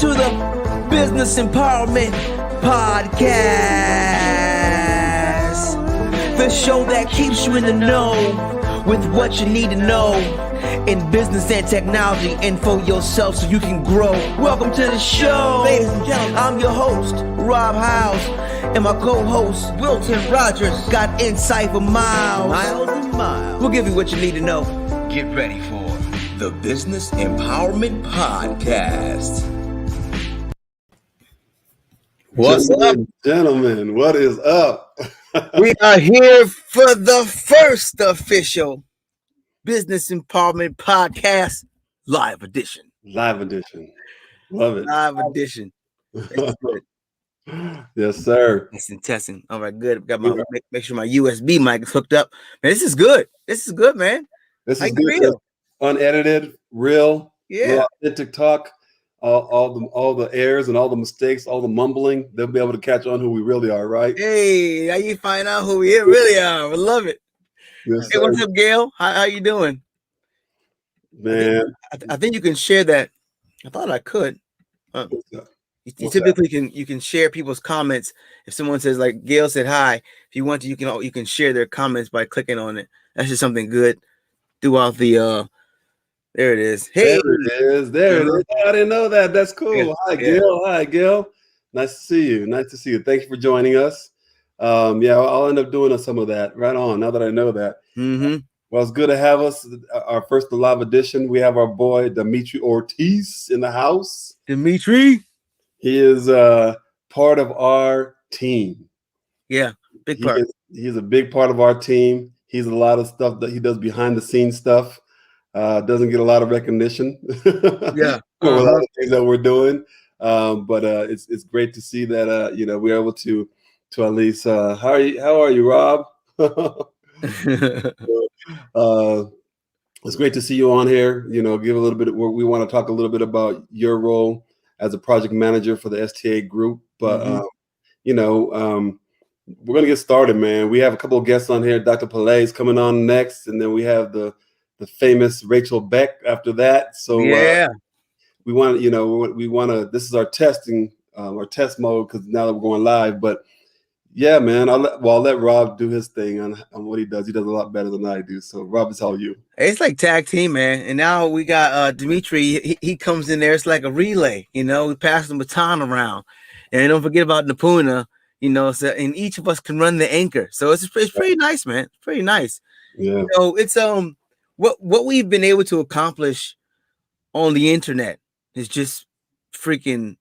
to the Business Empowerment Podcast, the show that keeps you in the know with what you need to know in business and technology and for yourself so you can grow. Welcome to the show. Ladies and gentlemen, I'm your host, Rob Howze, and my co-host, Wilton Rogers, got insight for miles. Miles and miles. We'll give you what you need to know. Get ready for the Business Empowerment Podcast. What's up, gentlemen? What is up? We are here for the first official Business Empowerment Podcast live edition. Live edition. Love it. Live edition. Yes, sir. Testing. All right, good. Got my make sure my USB mic is hooked up. Man, this is good. This is good, man. This is good. Real. Unedited, real, yeah, authentic talk. All the errors and all the mistakes, all the mumbling, they'll be able to catch on who we really are, right? Hey, now you find out who we really are. I love it. Yes, hey, what's up, Gail? How you doing? Man, I think you can share that. I thought I could. You typically can share people's comments. If someone says, like Gail said hi, if you want to, you can share their comments by clicking on it. That's just something good throughout the there it is. Hey, there it is. I didn't know that. That's cool. Yeah. Hi, Gil. Hi, Gil. Nice to see you. Nice to see you. Thank you for joining us. I'll end up doing some of that right on. Now that I know that. Mm-hmm. Well, it's good to have us. Our first live edition. We have our boy Dimitry Ortiz in the house. Dimitri. He is part of our team. Yeah, big part. He's a big part of our team. He's a lot of stuff that he does behind the scenes stuff. Doesn't get a lot of recognition. Yeah, for a lot of things that we're doing. But it's great to see that we're able to at least. How are you, Rob? It's great to see you on here. Give a little bit. We want to talk a little bit about your role as a project manager for the STA group. But we're gonna get started, man. We have a couple of guests on here. Dr. Pillay is coming on next, and then we have the famous Rachel Beck after that. So we want to. This is our testing, our test mode, because now that we're going live. But yeah, man, I'll let Rob do his thing on what he does. He does a lot better than I do. So Rob, it's all you. It's like tag team, man. And now we got Dimitri. He comes in there. It's like a relay. We pass the baton around, and don't forget about Napuna. So and each of us can run the anchor. So it's pretty nice, man. It's pretty nice. Yeah. It's what we've been able to accomplish on the internet is just freaking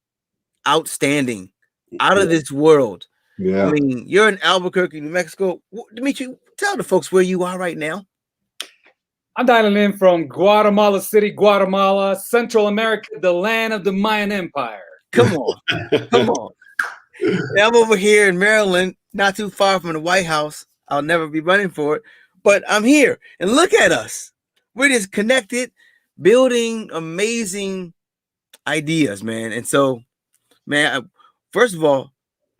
outstanding, out of this world. Yeah. I mean, you're in Albuquerque, New Mexico. Dimitri, tell the folks where you are right now. I'm dialing in from Guatemala City, Guatemala, Central America, the land of the Mayan Empire. Come on. Come on. Yeah, I'm over here in Maryland, not too far from the White House. I'll never be running for it, but I'm here. And look at us. We're just connected, building amazing ideas, man. And so, man, first of all,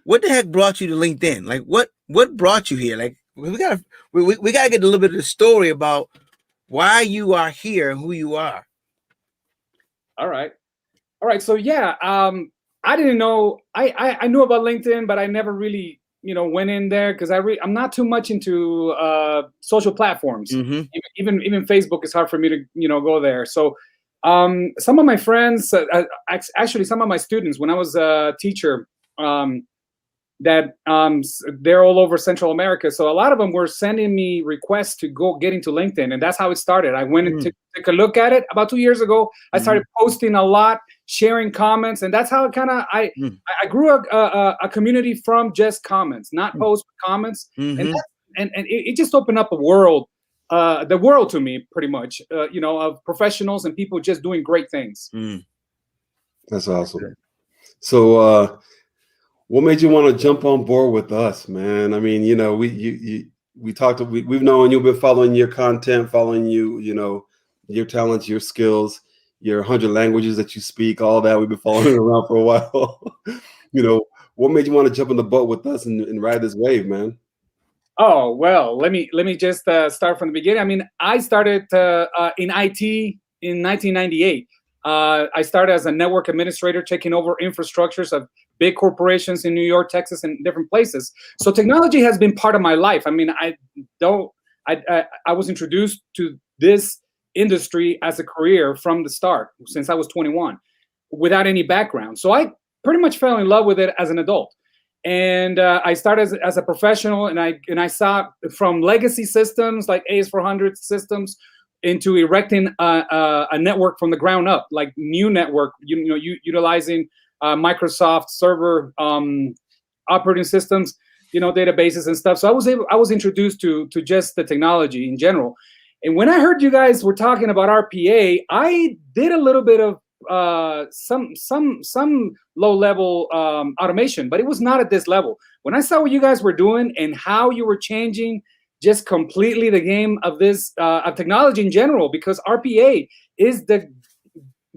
what the heck brought you to LinkedIn? Like, what brought you here? Like, we gotta get a little bit of the story about why you are here and who you are. All right. So yeah, I didn't know. I knew about LinkedIn, but I never really, went in there because I'm not too much into social platforms. Mm-hmm. Even Facebook is hard for me to go there. So some of my friends, actually some of my students, when I was a teacher, that they're all over Central America. So a lot of them were sending me requests to go get into LinkedIn, and that's how it started. I went to take a look at it about 2 years ago. I started posting a lot, sharing comments, and that's how it kind of I grew a community from just comments, not posts, but comments, and it just opened up the world to me, pretty much, of professionals and people just doing great things. That's awesome. So what made you want to jump on board with us, man? I mean, we've known you've been following your content, following your talents, your skills, your 100 languages that you speak, all that. We've been following around for a while. What made you want to jump in the boat with us and ride this wave, man? Oh, well, let me just start from the beginning. I mean, I started in IT in 1998. I started as a network administrator, taking over infrastructures of big corporations in New York, Texas, and different places. So technology has been part of my life. I mean, I was introduced to this industry as a career from the start, since I was 21, without any background. So I pretty much fell in love with it as an adult. And I started as a professional, and I saw from legacy systems like AS400 systems into erecting a network from the ground up, like new network, utilizing Microsoft server operating systems, databases and stuff. So I was introduced to just the technology in general. And when I heard you guys were talking about RPA, I did a little bit of some low level automation, but it was not at this level. When I saw what you guys were doing and how you were changing just completely the game of this of technology in general, because RPA is the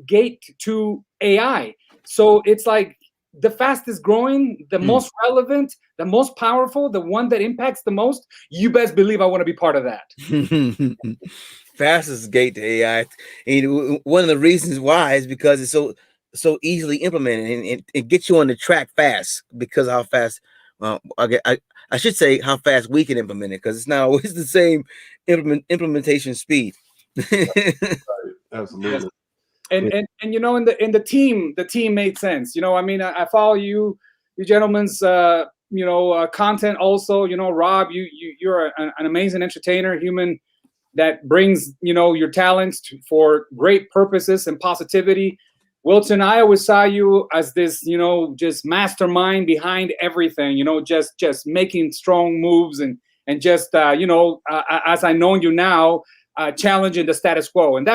gate to AI. So it's like the fastest growing, the most relevant, the most powerful, the one that impacts the most. You best believe I want to be part of that. Fastest gate to AI. And one of the reasons why is because it's so easily implemented, and it gets you on the track fast because of how fast. I should say how fast we can implement it, because it's not always the same implementation speed. Right. Absolutely. Yes. And in the team made sense. I mean, I follow you gentlemen's content also. Rob, you're an amazing entertainer, human that brings your talents for great purposes and positivity. Wilton, I always saw you as this just mastermind behind everything. Just making strong moves and just as I know you now, challenging the status quo. And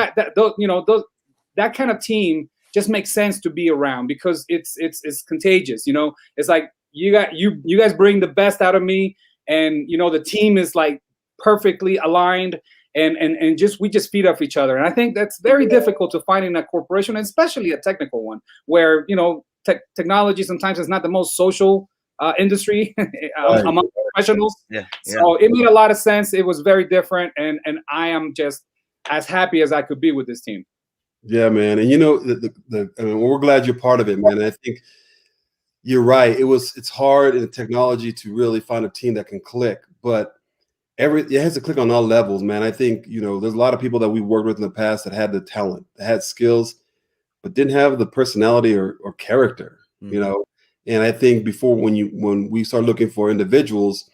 that kind of team just makes sense to be around, because it's contagious. It's like you guys bring the best out of me, and the team is like perfectly aligned, and we just feed off each other. And I think that's very difficult to find in a corporation, especially a technical one, where technology sometimes is not the most social industry among professionals. Yeah. So it made a lot of sense. It was very different, and I am just as happy as I could be with this team. Yeah, man. And we're glad you're part of it, man. And I think you're right. It's hard in technology to really find a team that can click, but it has to click on all levels, man. I think, there's a lot of people that we worked with in the past that had the talent, that had skills, but didn't have the personality or character, And I think before, when we start looking for individuals,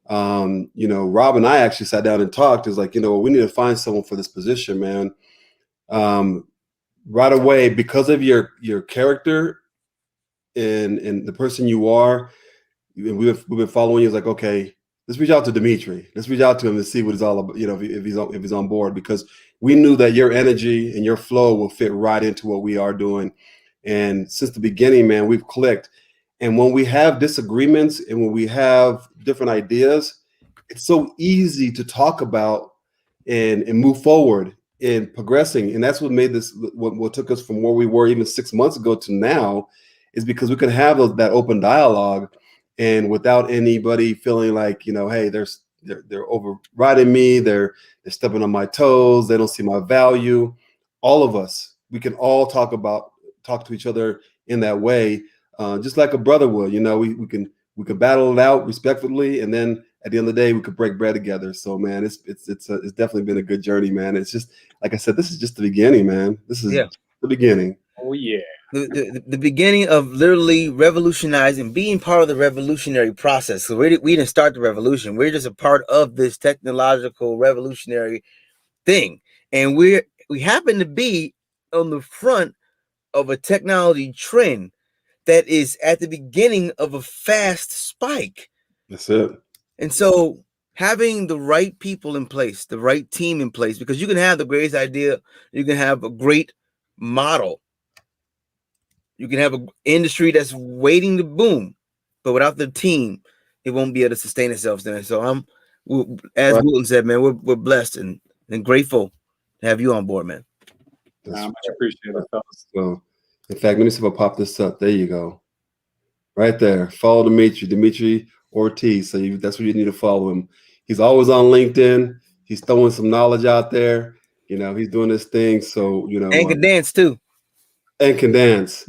Rob and I actually sat down and talked. It's like, we need to find someone for this position, man. Right away, because of your character and the person you are, we've been following you. It's like, okay, let's reach out to Dimitri. Let's reach out to him and see what it's all about. If he's on board, because we knew that your energy and your flow will fit right into what we are doing. And since the beginning, man, we've clicked. And when we have disagreements and when we have different ideas, it's so easy to talk about and move forward in progressing. And that's what made this, what took us from where we were even 6 months ago to now, is because we could have that open dialogue, and without anybody feeling like, hey, they're overriding me, they're stepping on my toes, they don't see my value. All of us, we can all talk to each other in that way, just like a brother would. We can battle it out respectfully, and then at the end of the day, we could break bread together. So, man, it's definitely been a good journey, man. It's just, like I said, this is just the beginning, man. This is the beginning. Oh yeah. The beginning of literally revolutionizing, being part of the revolutionary process. So we didn't start the revolution. We're just a part of this technological revolutionary thing. And we happen to be on the front of a technology trend that is at the beginning of a fast spike. That's it. And so having the right people in place, the right team in place, because you can have the greatest idea, you can have a great model, you can have an industry that's waiting to boom, but without the team, it won't be able to sustain itself. So as Wilton said, man, we're blessed and grateful to have you on board, man. I much appreciate it, fellas. So, in fact, let me see if I pop this up. There you go. Right there. Follow Dimitry Ortiz. So that's where you need to follow him. He's always on LinkedIn. He's throwing some knowledge out there. He's doing this thing. So, and can dance too. and can dance.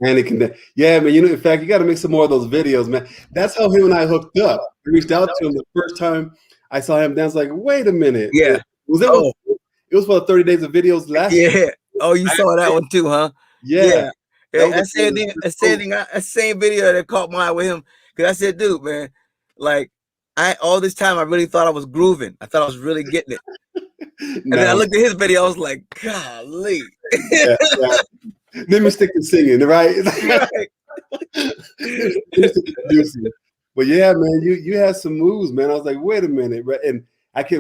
And it can, yeah, man. You know, in fact, you got to make some more of those videos, man. That's how him and I hooked up. I reached out to him the first time I saw him dance. Like, wait a minute, yeah. It was for the 30 days of videos last year. Oh, you saw that one too, huh? Yeah. That same video that caught my eye with him. Because I said, dude, man, like, all this time I really thought I was grooving. I thought I was really getting it. And then I looked at his video, I was like, golly. Let me stick to singing, right? But yeah, man, you had some moves, man. I was like, wait a minute, right? And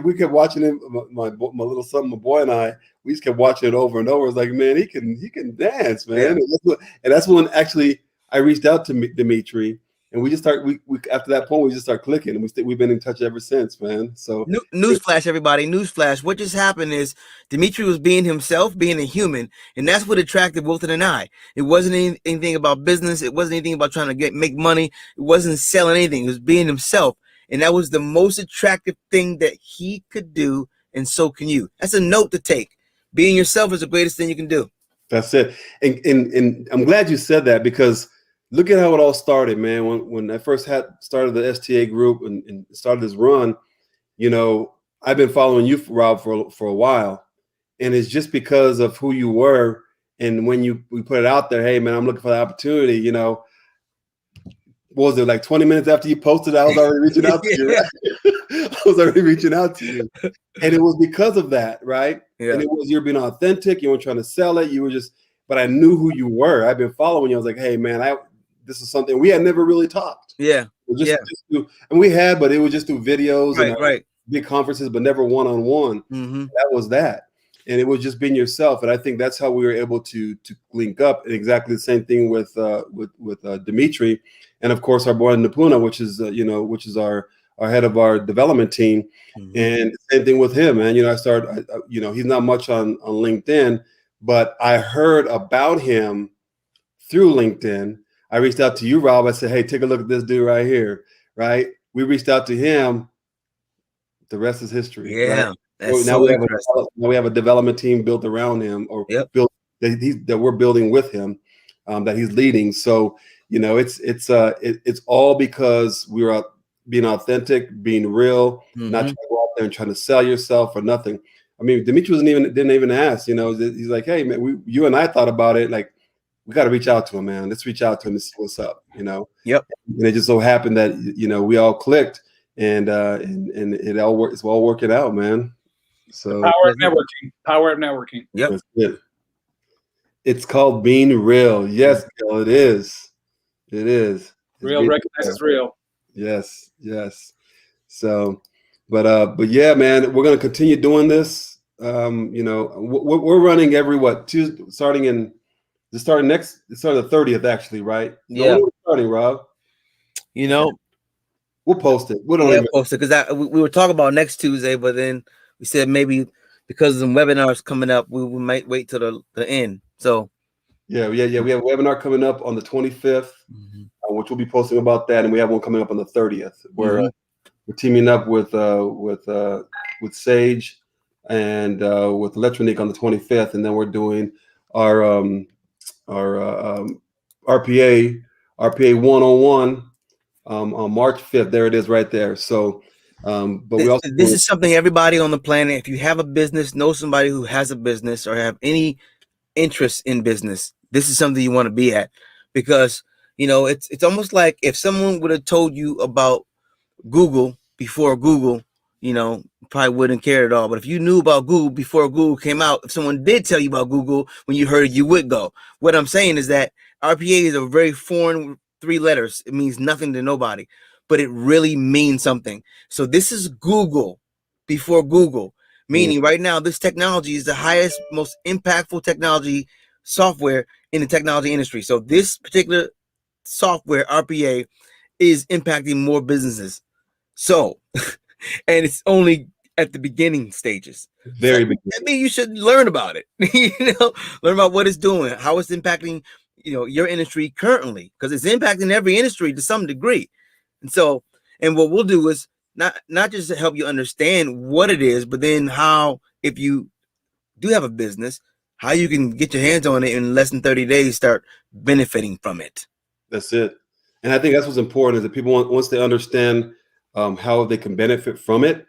we kept watching him. My little son, my boy, and I. We just kept watching it over and over. It was like, man, he can dance, man. Yeah. And that's when actually I reached out to Dimitri, and we just start. We after that point, we just start clicking, and we've been in touch ever since, man. So newsflash, everybody! Newsflash! What just happened is Dimitri was being himself, being a human, and that's what attracted Wilton and I. It wasn't anything about business. It wasn't anything about trying to make money. It wasn't selling anything. It was being himself, and that was the most attractive thing that he could do, and so can you. That's a note to take. Being yourself is the greatest thing you can do. That's it. And I'm glad you said that, because look at how it all started, man. When I first started the STA group and started this run, you know, I've been following you, Rob, for a while, and it's just because of who you were. And when we put it out there, hey man, I'm looking for the opportunity, you know, what was it, like 20 minutes after you posted, I was already reaching out to you. Right? I was already reaching out to you, and it was because of that, right? Yeah. And it was, you're being authentic. You weren't trying to sell it. You were just, but I knew who you were. I've been following you. I was like, hey man, this is something we had never really talked. Yeah. And we had, but it was just through videos and big conferences, but never one-on-one. Mm-hmm. That was that. And it was just being yourself. And I think that's how we were able to link up. And exactly the same thing with Dimitri, and of course our boy Napuna, which is our head of our development team. Mm-hmm. And same thing with him, man. You know, he's not much on LinkedIn, but I heard about him through LinkedIn. I reached out to you, Rob. I said, hey, take a look at this dude right here, right? We reached out to him. The rest is history. Yeah. Right? Now we have a development team built around him, or built that we're building with him, that he's leading. So, you know, it's all because we were being authentic, being real, not trying to go out there and trying to sell yourself or nothing. I mean, Dimitri didn't even ask, you know. He's like, hey man, you and I thought about it, like, we got to reach out to him, man. Let's reach out to him and see what's up, you know? Yep. And it just so happened that, you know, we all clicked, and it's all working out, man. So power of networking. Yep. That's it. It's called being real. Yes, girl, it is. It's real recognizes real. Yes. So, but yeah, man, we're going to continue doing this. You know, we're running every Tuesday, starting the 30th, actually, right? So yeah. When are we starting, Rob? You know, we'll post it. We'll post it, because we were talking about next Tuesday, but then we said maybe because of some webinars coming up, we might wait till the end. So yeah. We have a webinar coming up on the 25th, which we'll be posting about that, and we have one coming up on the 30th, where we're teaming up with Sage and with Electronic on the 25th, and then we're doing our RPA 101 on March 5th. There it is, right there. So, but this is something everybody on the planet, if you have a business, know somebody who has a business, or have any interest in business, this is something you want to be at, because you know it's almost like if someone would have told you about Google before Google, you know, probably wouldn't care at all. But if you knew about Google before Google came out, if someone did tell you about Google when you heard it, you would go. What I'm saying is that RPA is a very foreign 3 letters. It means nothing to nobody, but it really means something. So this is Google before Google, meaning right now this technology is the highest, most impactful technology software in the technology industry. So this particular software, RPA, is impacting more businesses. So, and it's only at the beginning stages. Very beginning. I mean, you should learn about it. You know, learn about what it's doing, how it's impacting, you know, your industry currently, because it's impacting every industry to some degree. And so, and what we'll do is not just to help you understand what it is, but then how, if you do have a business, how you can get your hands on it in less than 30 days, start benefiting from it. That's it. And I think that's what's important is that people, once they understand how they can benefit from it,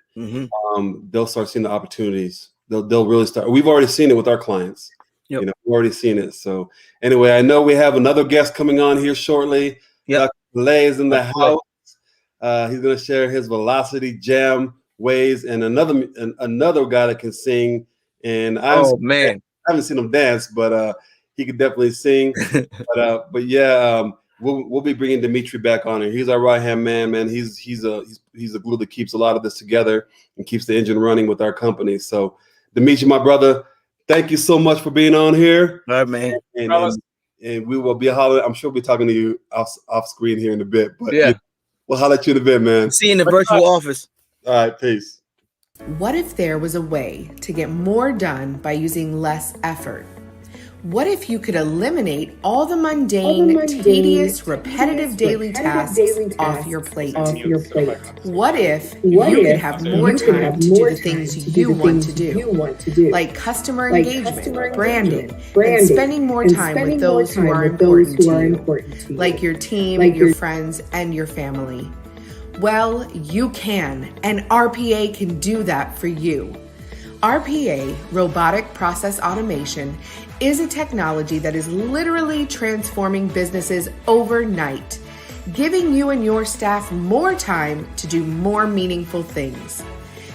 they'll start seeing the opportunities. They'll really start. We've already seen it with our clients. Yep. We've already seen it. So anyway, I know we have another guest coming on here shortly. Yep. Pillay is in the house. He's going to share his Velocity Jam ways, and another guy that can sing. And I haven't seen him dance, but he could definitely sing. but yeah, we'll be bringing Dimitri back on here. He's our right hand man. He's a glue that keeps a lot of this together and keeps the engine running with our company. So Dimitri, my brother, thank you so much for being on here. All right, man. And we will be hollering. I'm sure we'll be talking to you off screen here in a bit. But yeah, we'll holler at you in a bit, man. See you in the virtual office. All right, peace. What if there was a way to get more done by using less effort? What if you could eliminate all the mundane, tedious, repetitive daily tasks off your plate? What if you could have more time to do the things you want to do, like customer engagement, branding, and spending more time with those who are important to you, like your team, your friends, and your family? Well, you can, and RPA can do that for you. RPA, Robotic Process Automation, is a technology that is literally transforming businesses overnight, giving you and your staff more time to do more meaningful things.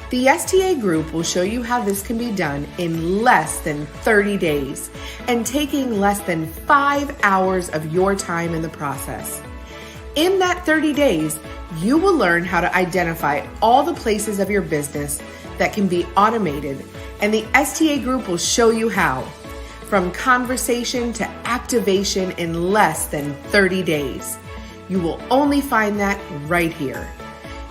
The STA Group will show you how this can be done in less than 30 days and taking less than 5 hours of your time in the process. In that 30 days, you will learn how to identify all the places of your business that can be automated, and the STA Group will show you how. From conversation to activation in less than 30 days. You will only find that right here.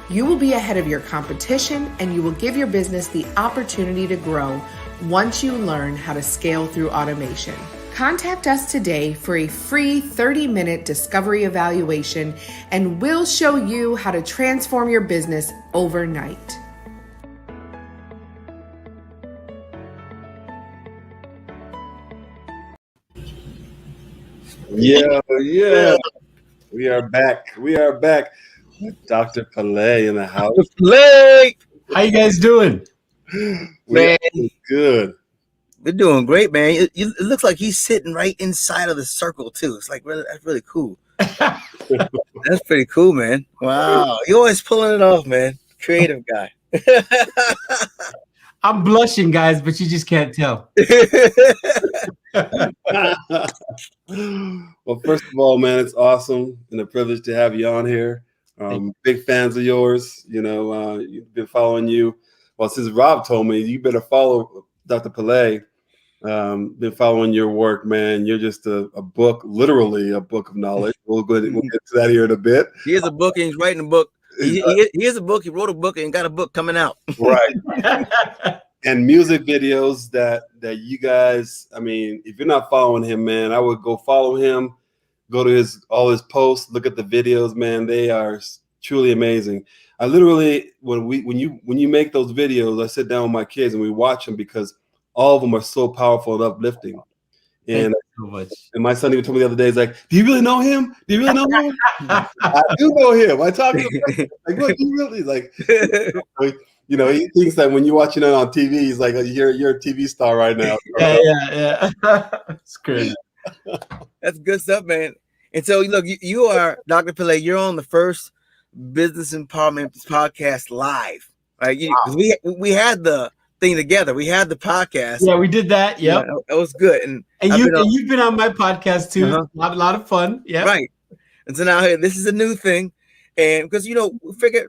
You will be ahead of your competition, and you will give your business the opportunity to grow once you learn how to scale through automation. Contact us today for a free 30-minute discovery evaluation, and we'll show you how to transform your business overnight. Yeah. We are back. With Dr. Pillay in the house. Pillay! How you guys doing? Man, good. We're doing great, man. It looks like he's sitting right inside of the circle too. It's like that's really cool. That's pretty cool, man. Wow, you're always pulling it off, man. Creative guy. I'm blushing, guys, but you just can't tell. Well, first of all, man, it's awesome and a privilege to have you on here. Big fans of yours. You've been following you. Well, since Rob told me, you better follow Dr. Pillay. Been following your work, man. You're just a book, literally a book of knowledge. We'll get to that here in a bit. He is a book and he's writing a book. He is a book. He wrote a book and got a book coming out. Right. And music videos that you guys, I mean, if you're not following him, man, I would go follow him, go to all his posts, look at the videos, man. They are truly amazing. I literally, when you make those videos, I sit down with my kids and we watch them because all of them are so powerful and uplifting. And, so much. And my son even told me the other day, he's like, "Do you really know him? Do you really know him?" I do know him. I talk to him. Like, what? Do you really? He's like, he thinks that when you're watching it on TV, he's like, you're a TV star right now. Yeah. It's crazy. That's good stuff, man. And so, look, you are Dr. Pillay. You're on the first Business Empowerment Podcast live, right? Wow. We had the thing together. We had the podcast. Yeah, we did that. Yep. It was good. And you've been on my podcast too. A lot of fun. Yeah. Right. And so now this is a new thing. And because we figured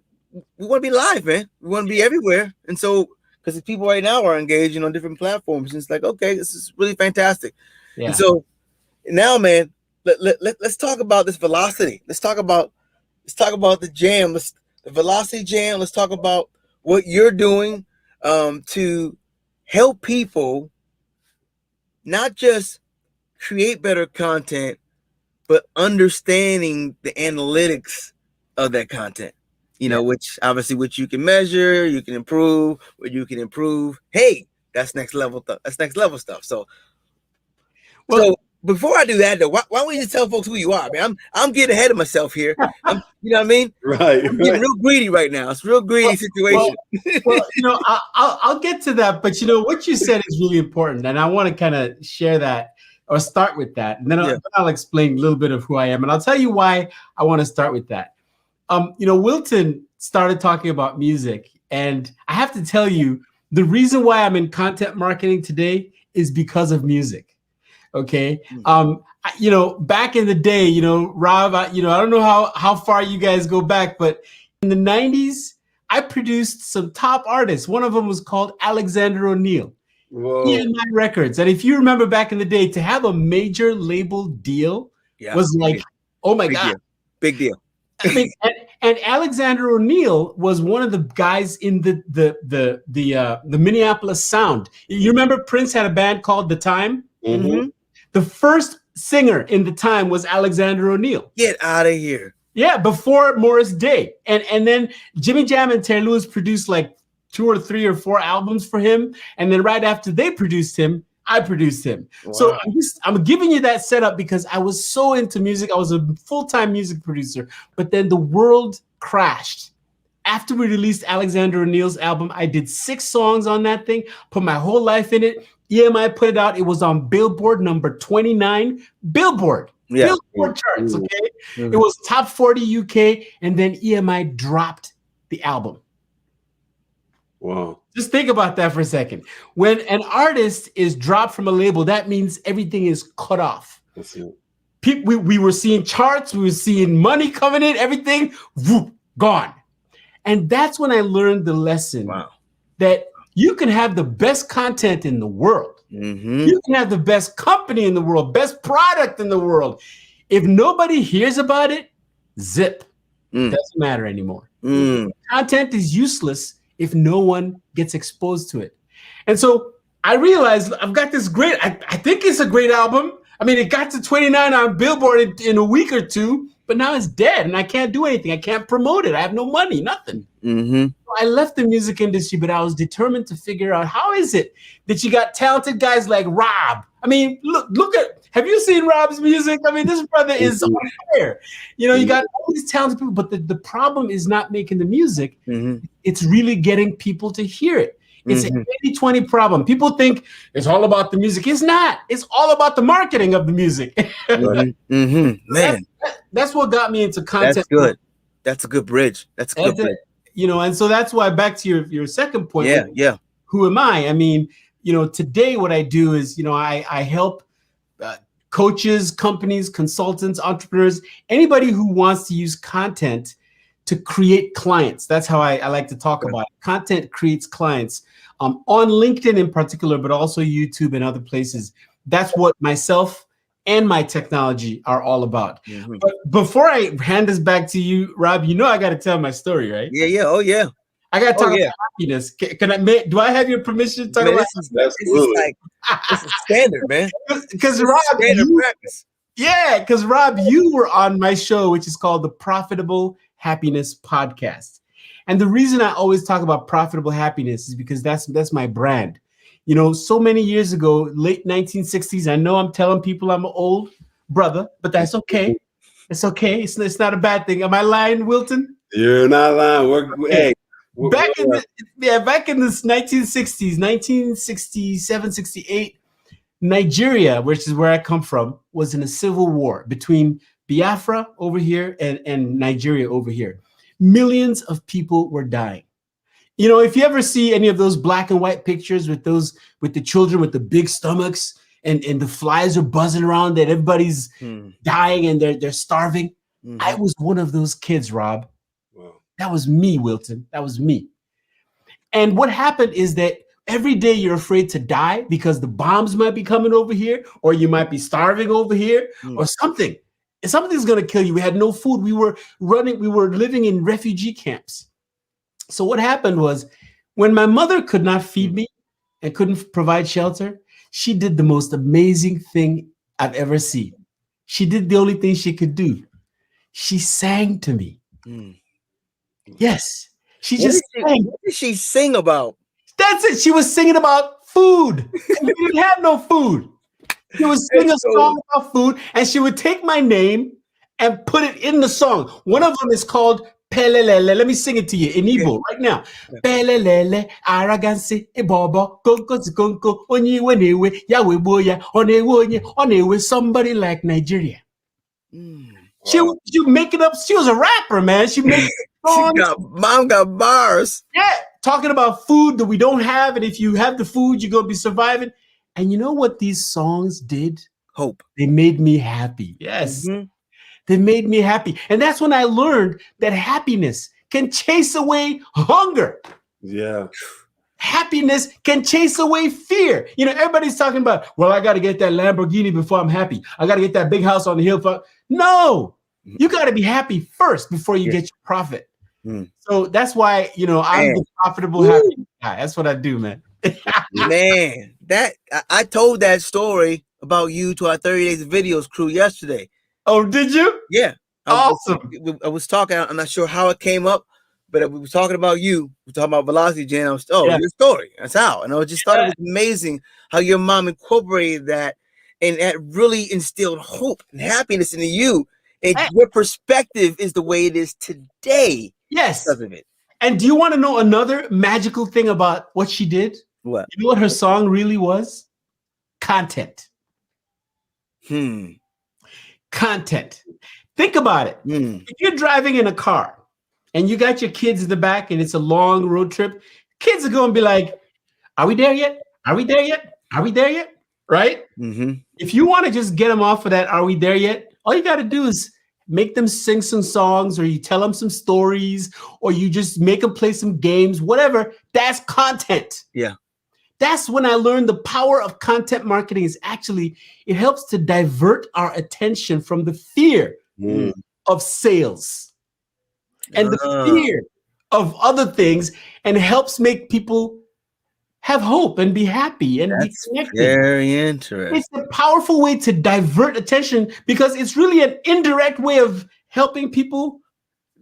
we want to be live, man. We want to be everywhere. And so because people right now are engaging on different platforms, and it's like, okay, this is really fantastic. Yeah. And so now, man, let's talk about this velocity. Let's talk about the jam. The Velocity Jam. Let's talk about what you're doing to help people not just create better content, but understanding the analytics of that content, which you can measure, you can improve, what you can improve. Hey, that's next level stuff. So Well, so before I do that, though, why don't we just tell folks who you are, man? I'm getting ahead of myself here. You know what I mean? Right. I'm getting real greedy right now. It's a real greedy situation. Well, I'll get to that, but what you said is really important, and I want to kind of share that or start with that, and then I'll explain a little bit of who I am, and I'll tell you why I want to start with that. Wilton started talking about music, and I have to tell you, the reason why I'm in content marketing today is because of music. Okay. Back in the day, Rob, I don't know how far you guys go back, but in the 90s, I produced some top artists. One of them was called Alexander O'Neal. EMI Records. And if you remember back in the day, to have a major label deal was like, oh my God. Big deal. I mean, and Alexander O'Neal was one of the guys in the Minneapolis sound. You remember Prince had a band called The Time? Mm-hmm. The first singer in The Time was Alexander O'Neal. Get out of here. Yeah, before Morris Day. And then Jimmy Jam and Terry Lewis produced like 2 or 3 or 4 albums for him. And then right after they produced him, I produced him. Wow. So I'm giving you that setup because I was so into music. I was a full-time music producer. But then the world crashed. After we released Alexander O'Neal's album, I did 6 songs on that thing, put my whole life in it. EMI put it out. It was on Billboard number 29. Billboard charts, okay? Mm-hmm. It was top 40 UK, and then EMI dropped the album. Wow. Just think about that for a second. When an artist is dropped from a label, that means everything is cut off. That's it. We were seeing charts, we were seeing money coming in, everything, whoop, gone. And that's when I learned the lesson that you can have the best content in the world. Mm-hmm. You can have the best company in the world, best product in the world. If nobody hears about it, zip. Doesn't matter anymore. Content is useless if no one gets exposed to it. And so I realized I've got this great, I think it's a great album. I mean, it got to 29 on Billboard in a week or 2, but now it's dead and I can't do anything. I can't promote it. I have no money, nothing. Mm-hmm. So I left the music industry, but I was determined to figure out how is it that you got talented guys like Rob. I mean, look at, have you seen Rob's music? I mean, this brother is on fire. You got all these talented people, but the problem is not making the music. Mm-hmm. It's really getting people to hear it. It's an 80-20 problem. People think it's all about the music. It's not. It's all about the marketing of the music. Man, that's what got me into content. That's good. That's a good bridge. That's a good bridge. And so that's why back to your second point. Yeah. Who am I? I mean, today what I do is, I help coaches, companies, consultants, entrepreneurs, anybody who wants to use content to create clients. That's how I like to talk about it. Content creates clients on LinkedIn in particular, but also YouTube and other places. That's what myself and my technology are all about. Mm-hmm. But before I hand this back to you, Rob, I got to tell my story, right? Yeah. Oh, yeah. I got to talk about happiness. Can I? Do I have your permission to talk about this? This is standard, man. Because Rob, because Rob, you were on my show, which is called the Profitable Happiness Podcast. And the reason I always talk about profitable happiness is because that's my brand. So many years ago, late 1960s, I know I'm telling people I'm an old brother, but that's okay. It's okay. It's not a bad thing. Am I lying, Wilton? You're not lying. Back in the 1960s, 1967, 68, Nigeria, which is where I come from, was in a civil war between Biafra over here and Nigeria over here. Millions of people were dying. If you ever see any of those black and white pictures with the children with the big stomachs and the flies are buzzing around that everybody's dying and they're starving. I was one of those kids, Rob. Wow. That was me, Wilton. That was me. And what happened is that every day you're afraid to die because the bombs might be coming over here, or you might be starving over here, or something. Something's going to kill you. We had no food. We were living in refugee camps. So what happened was when my mother could not feed me and couldn't provide shelter, she did the most amazing thing I've ever seen. She did the only thing she could do. She sang to me. Yes. She just sang. What did she sing about? That's it. She was singing about food. We didn't have no food. She would sing a song about food, and she would take my name and put it in the song. One of them is called Pele Lele. Let me sing it to you in Igbo right now. Pele Lele, Aragansi, Ebobo, Konko Zikonko, Onyiwe Newe, Yawe Boya, Onewe, Onewe, somebody like Nigeria. She would make it up. She was a rapper, man. She made songs. Mom got bars. Yeah, talking about food that we don't have, and if you have the food, you're gonna be surviving. And you know what these songs did? Hope. They made me happy. Yes. They made me happy. And that's when I learned that happiness can chase away hunger. Yeah. Happiness can chase away fear. You know, everybody's talking about, well, I got to get that Lamborghini before I'm happy. I got to get that big house on the hill. No, you got to be happy first before you get your profit. So that's why, you know, I'm the profitable, happy guy. That's what I do, man. Man, I told that story about you to our 30 Days of Videos crew yesterday. Oh, did you? Yeah. Awesome. I was talking, I'm not sure how it came up, but we were talking about you. We were talking about Velocity Jam. Your story. That's how. And I just thought it was amazing how your mom incorporated that, and that really instilled hope and happiness into you. And your perspective is the way it is today. Yes. Because of it. And do you want to know another magical thing about what she did? What? You know what her song really was? Content. Content. Think about it. If you're driving in a car and you got your kids in the back and it's a long road trip, kids are going to be like, are we there yet? Are we there yet? Are we there yet? Right? If you want to just get them off of that, are we there yet? All you got to do is make them sing some songs, or you tell them some stories, or you just make them play some games, whatever. That's content. Yeah. That's when I learned the power of content marketing is actually, it helps to divert our attention from the fear of sales and the fear of other things, and helps make people have hope and be happy and be connected. Very interesting. It's a powerful way to divert attention because it's really an indirect way of helping people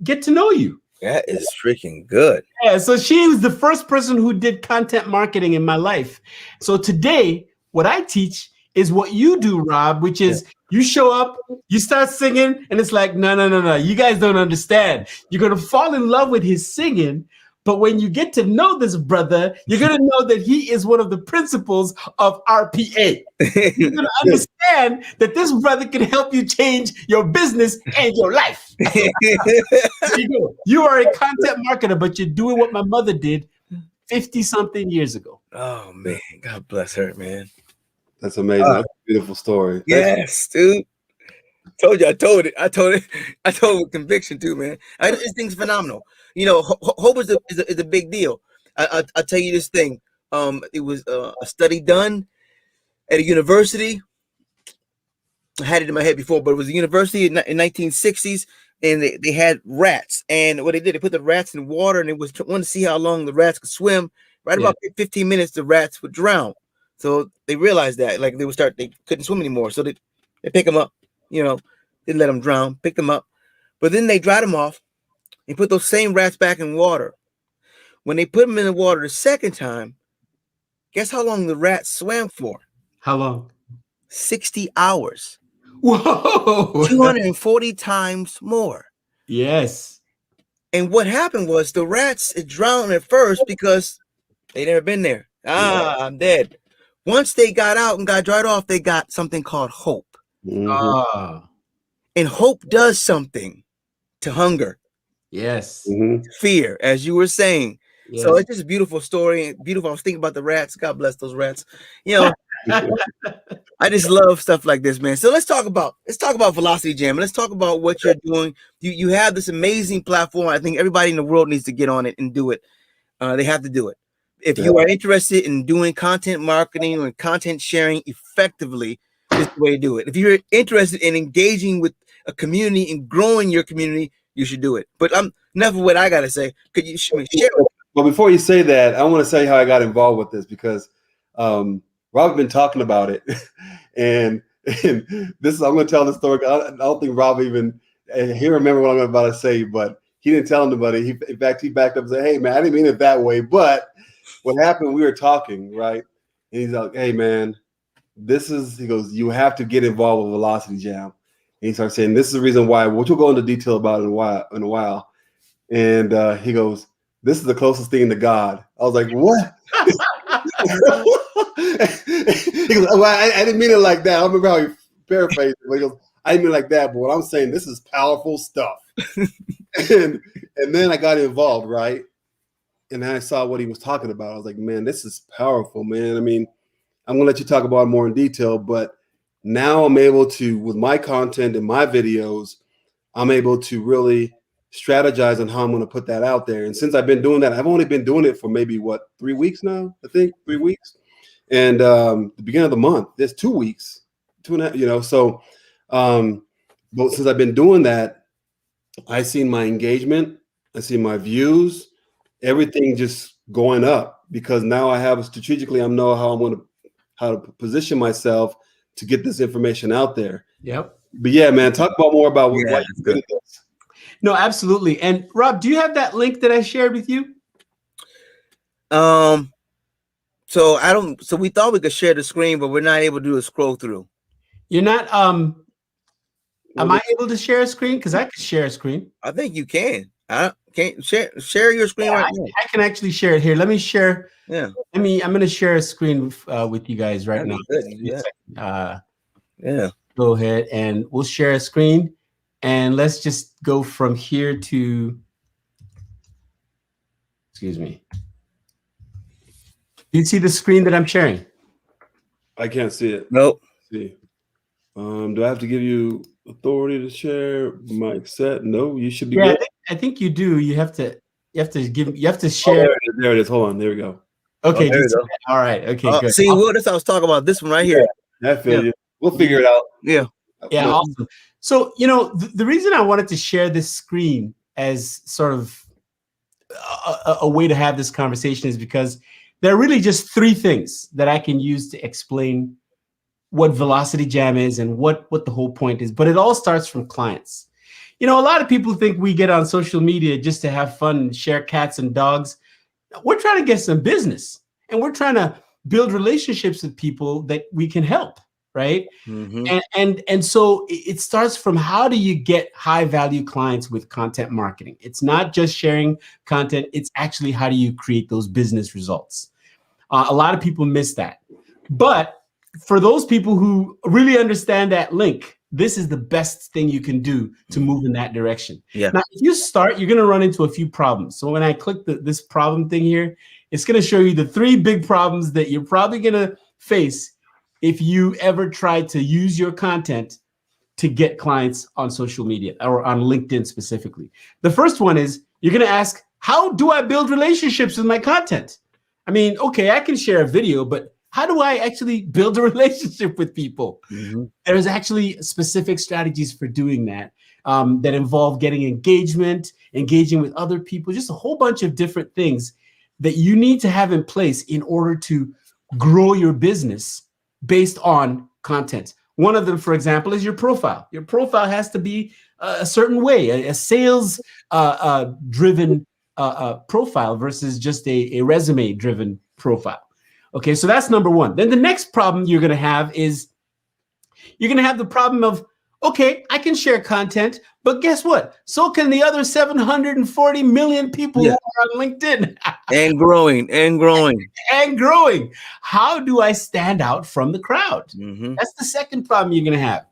get to know you. That is freaking good. Yeah, so she was the first person who did content marketing in my life. So today, what I teach is what you do, Rob, which is you show up, you start singing, and it's like, no. You guys don't understand. You're going to fall in love with his singing. But when you get to know this brother, you're going to know that he is one of the principles of RPA. You're going to understand that this brother can help you change your business and your life. You are a content marketer, but you're doing what my mother did 50-something years ago. Oh, man. God bless her, man. That's amazing. That's a beautiful story. Yes, dude. I told it with conviction too, man. This thing's phenomenal. You know, hope is a big deal. I'll tell you this thing. It was a study done at a university. I had it in my head before, but it was a university in 1960s, and they had rats. And what they did, they put the rats in water, and it was wanted to see how long the rats could swim. Right about 15 minutes, the rats would drown. So they realized that, like, they couldn't swim anymore. So they pick them up, you know, didn't let them drown, pick them up. But then they dried them off and put those same rats back in water. When they put them in the water the second time, guess how long the rats swam for? How long? 60 hours. Whoa! 240 times more. Yes. And what happened was the rats drowned at first because they never been there. I'm dead. Once they got out and got dried off, they got something called hope. And hope does something to hunger. Yes. Fear, as you were saying. Yes. So it's just a beautiful story. Beautiful. I was thinking about the rats. God bless those rats. You know, I just love stuff like this, man. So let's talk about Velocity Jam. Let's talk about what you're doing. You have this amazing platform. I think everybody in the world needs to get on it and do it. They have to do it. If you are interested in doing content marketing or content sharing effectively, this is the way to do it. If you're interested in engaging with a community and growing your community, you should do it. But enough of what I got to say. Could you share it? Well, before you say that, I want to say how I got involved with this because Rob's been talking about it. and this is, I'm going to tell the story. I don't think Rob even, he remember what I'm about to say, but he didn't tell anybody. In fact, he backed up and said, hey, man, I didn't mean it that way. But what happened, we were talking, right? And he's like, hey, man, he goes, you have to get involved with Velocity Jam. And he starts saying, this is the reason why, which we'll go into detail about in a while. And he goes, this is the closest thing to God. I was like, what? He goes, well, I didn't mean it like that. I don't remember how he paraphrased it, but he goes, I didn't mean it like that, but what I'm saying, this is powerful stuff. and then I got involved, right? And then I saw what he was talking about. I was like, man, this is powerful, man. I mean, I'm going to let you talk about it more in detail, but now I'm able to, with my content and my videos, I'm able to really strategize on how I'm going to put that out there. And since I've been doing that, I've only been doing it for maybe 3 weeks now, I think 3 weeks. And the beginning of the month, there's 2 weeks, 2.5, so, but since I've been doing that, I seen my engagement, I see my views, everything just going up, because now I have strategically, I know how to position myself to get this information out there. Yep. But yeah, man, talk more about why you did this. No, absolutely. And Rob, do you have that link that I shared with you? So we thought we could share the screen, but we're not able to do a scroll through. You're not, am I able to share a screen? Because I could share a screen. I think you can. I can't share your screen right now. I can actually share it here. Let me share. Yeah. I'm going to share a screen with you guys right now. Yeah. Go ahead and we'll share a screen, and let's just go from here to. Excuse me. Do you see the screen that I'm sharing? I can't see it. Nope. Let's see. Do I have to give you authority to share? Mic set? No, you should be good. I think you do. You have to share. Oh, there it is. Hold on. There we go. Okay. There we go. All right. Okay. Good. See, that's what I was talking about. This one right here. I feel you. We'll figure it out. Yeah. Yeah. Awesome. So, the reason I wanted to share this screen as sort of a way to have this conversation is because there are really just 3 things that I can use to explain what Velocity Jam is and what the whole point is. But it all starts from clients. A lot of people think we get on social media just to have fun and share cats and dogs. We're trying to get some business, and we're trying to build relationships with people that we can help, right? Mm-hmm. And so it starts from, how do you get high value clients with content marketing? It's not just sharing content. It's actually, how do you create those business results? A lot of people miss that. But for those people who really understand that link, this is the best thing you can do to move in that direction. Yeah. Now, if you start, you're going to run into a few problems. So when I click this problem thing here, it's going to show you the 3 big problems that you're probably going to face if you ever try to use your content to get clients on social media or on LinkedIn specifically. The first one is, you're going to ask, how do I build relationships with my content? I mean, okay, I can share a video, but how do I actually build a relationship with people? Mm-hmm. There's actually specific strategies for doing that that involve getting engagement, engaging with other people, just a whole bunch of different things that you need to have in place in order to grow your business based on content. One of them, for example, is your profile. Your profile has to be a certain way, a sales driven profile versus just a resume driven profile. Okay, so that's number one. Then the next problem you're going to have is you're going to have the problem of, okay, I can share content, but guess what? So can the other 740 million people who are on LinkedIn. And growing. And growing. How do I stand out from the crowd? Mm-hmm. That's the second problem you're going to have.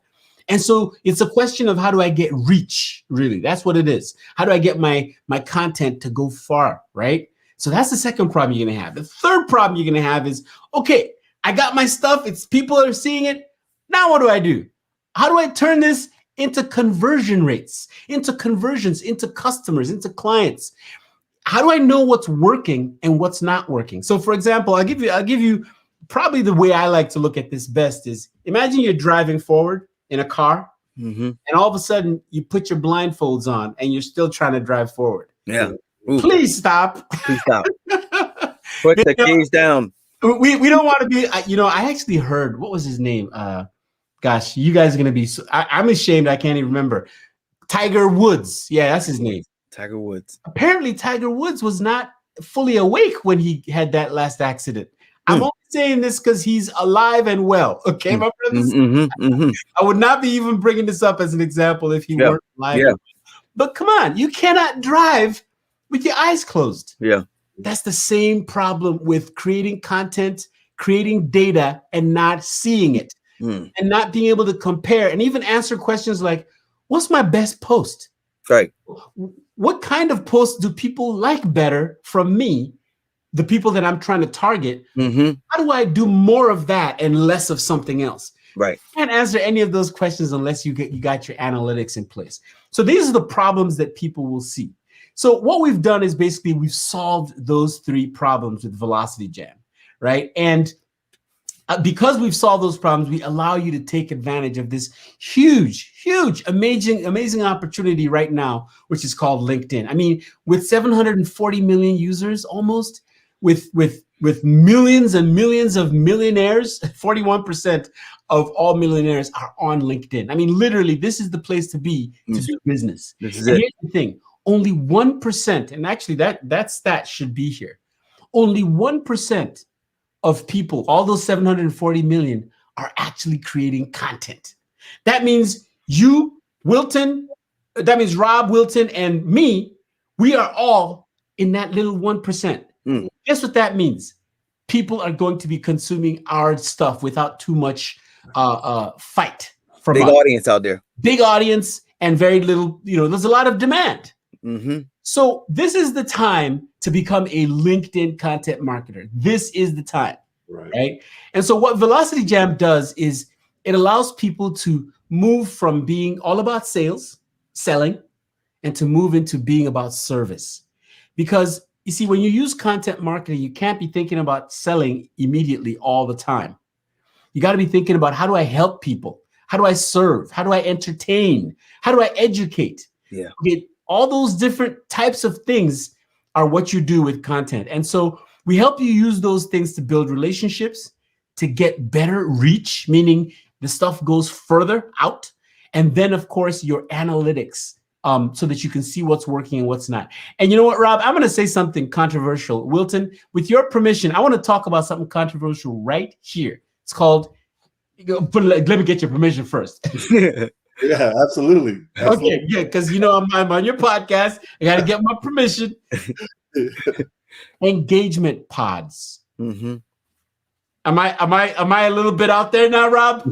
And so it's a question of, how do I get reach, really? That's what it is. How do I get my content to go far, right? So that's the second problem you're going to have. The third problem you're going to have is, okay, I got my stuff. People are seeing it. Now what do? How do I turn this into conversion rates, into conversions, into customers, into clients? How do I know what's working and what's not working? So for example, I'll give you probably the way I like to look at this best is, imagine you're driving forward in a car, mm-hmm. and all of a sudden you put your blindfolds on and you're still trying to drive forward. Yeah. Ooh. Please stop. Put the keys down. We don't want to be, I actually heard, what was his name? Gosh, you guys are going to be, I'm ashamed. I can't even remember. Tiger Woods. Yeah, that's his name. Tiger Woods. Apparently Tiger Woods was not fully awake when he had that last accident. I'm only saying this because he's alive and well. Okay, my brothers. I would not be even bringing this up as an example if he weren't alive. Yeah. But come on, you cannot drive with your eyes closed. Yeah. That's the same problem with creating content, creating data, and not seeing it, and not being able to compare and even answer questions like, what's my best post? Right. What kind of posts do people like better from me, the people that I'm trying to target? How do I do more of that and less of something else? Right. Can't answer any of those questions unless you got your analytics in place. So these are the problems that people will see. So what we've done is basically we've solved those 3 problems with Velocity Jam, right? And because we've solved those problems, we allow you to take advantage of this huge, amazing opportunity right now, which is called LinkedIn. I mean, with 740 million users almost, with millions and millions of millionaires, 41% of all millionaires are on LinkedIn. I mean, literally, this is the place to be to do business. This is it. Here's the thing. Only 1%, and actually that stat should be here. Only 1% of people, all those 740 million, are actually creating content. That means you, Wilton, that means Rob, Wilton, and me, we are all in that little 1%. Guess what that means? People are going to be consuming our stuff without too much fight from big audience out there. Big audience and very little, there's a lot of demand. So this is the time to become a LinkedIn content marketer. This is the time, right? And so what Velocity Jam does is it allows people to move from being all about selling, and to move into being about service. Because you see, when you use content marketing, you can't be thinking about selling immediately all the time. You got to be thinking about, how do I help people? How do I serve? How do I entertain? How do I educate? Yeah. Okay, all those different types of things are what you do with content. And so we help you use those things to build relationships, to get better reach, meaning the stuff goes further out. And then, of course, your analytics, so that you can see what's working and what's not. And you know what, Rob? I'm going to say something controversial. Wilton, with your permission, I want to talk about something controversial right here. It's called, let me get your permission first. Yeah, absolutely. Okay, yeah, because I'm on your podcast. I got to get my permission. Engagement pods. Am I a little bit out there now, Rob?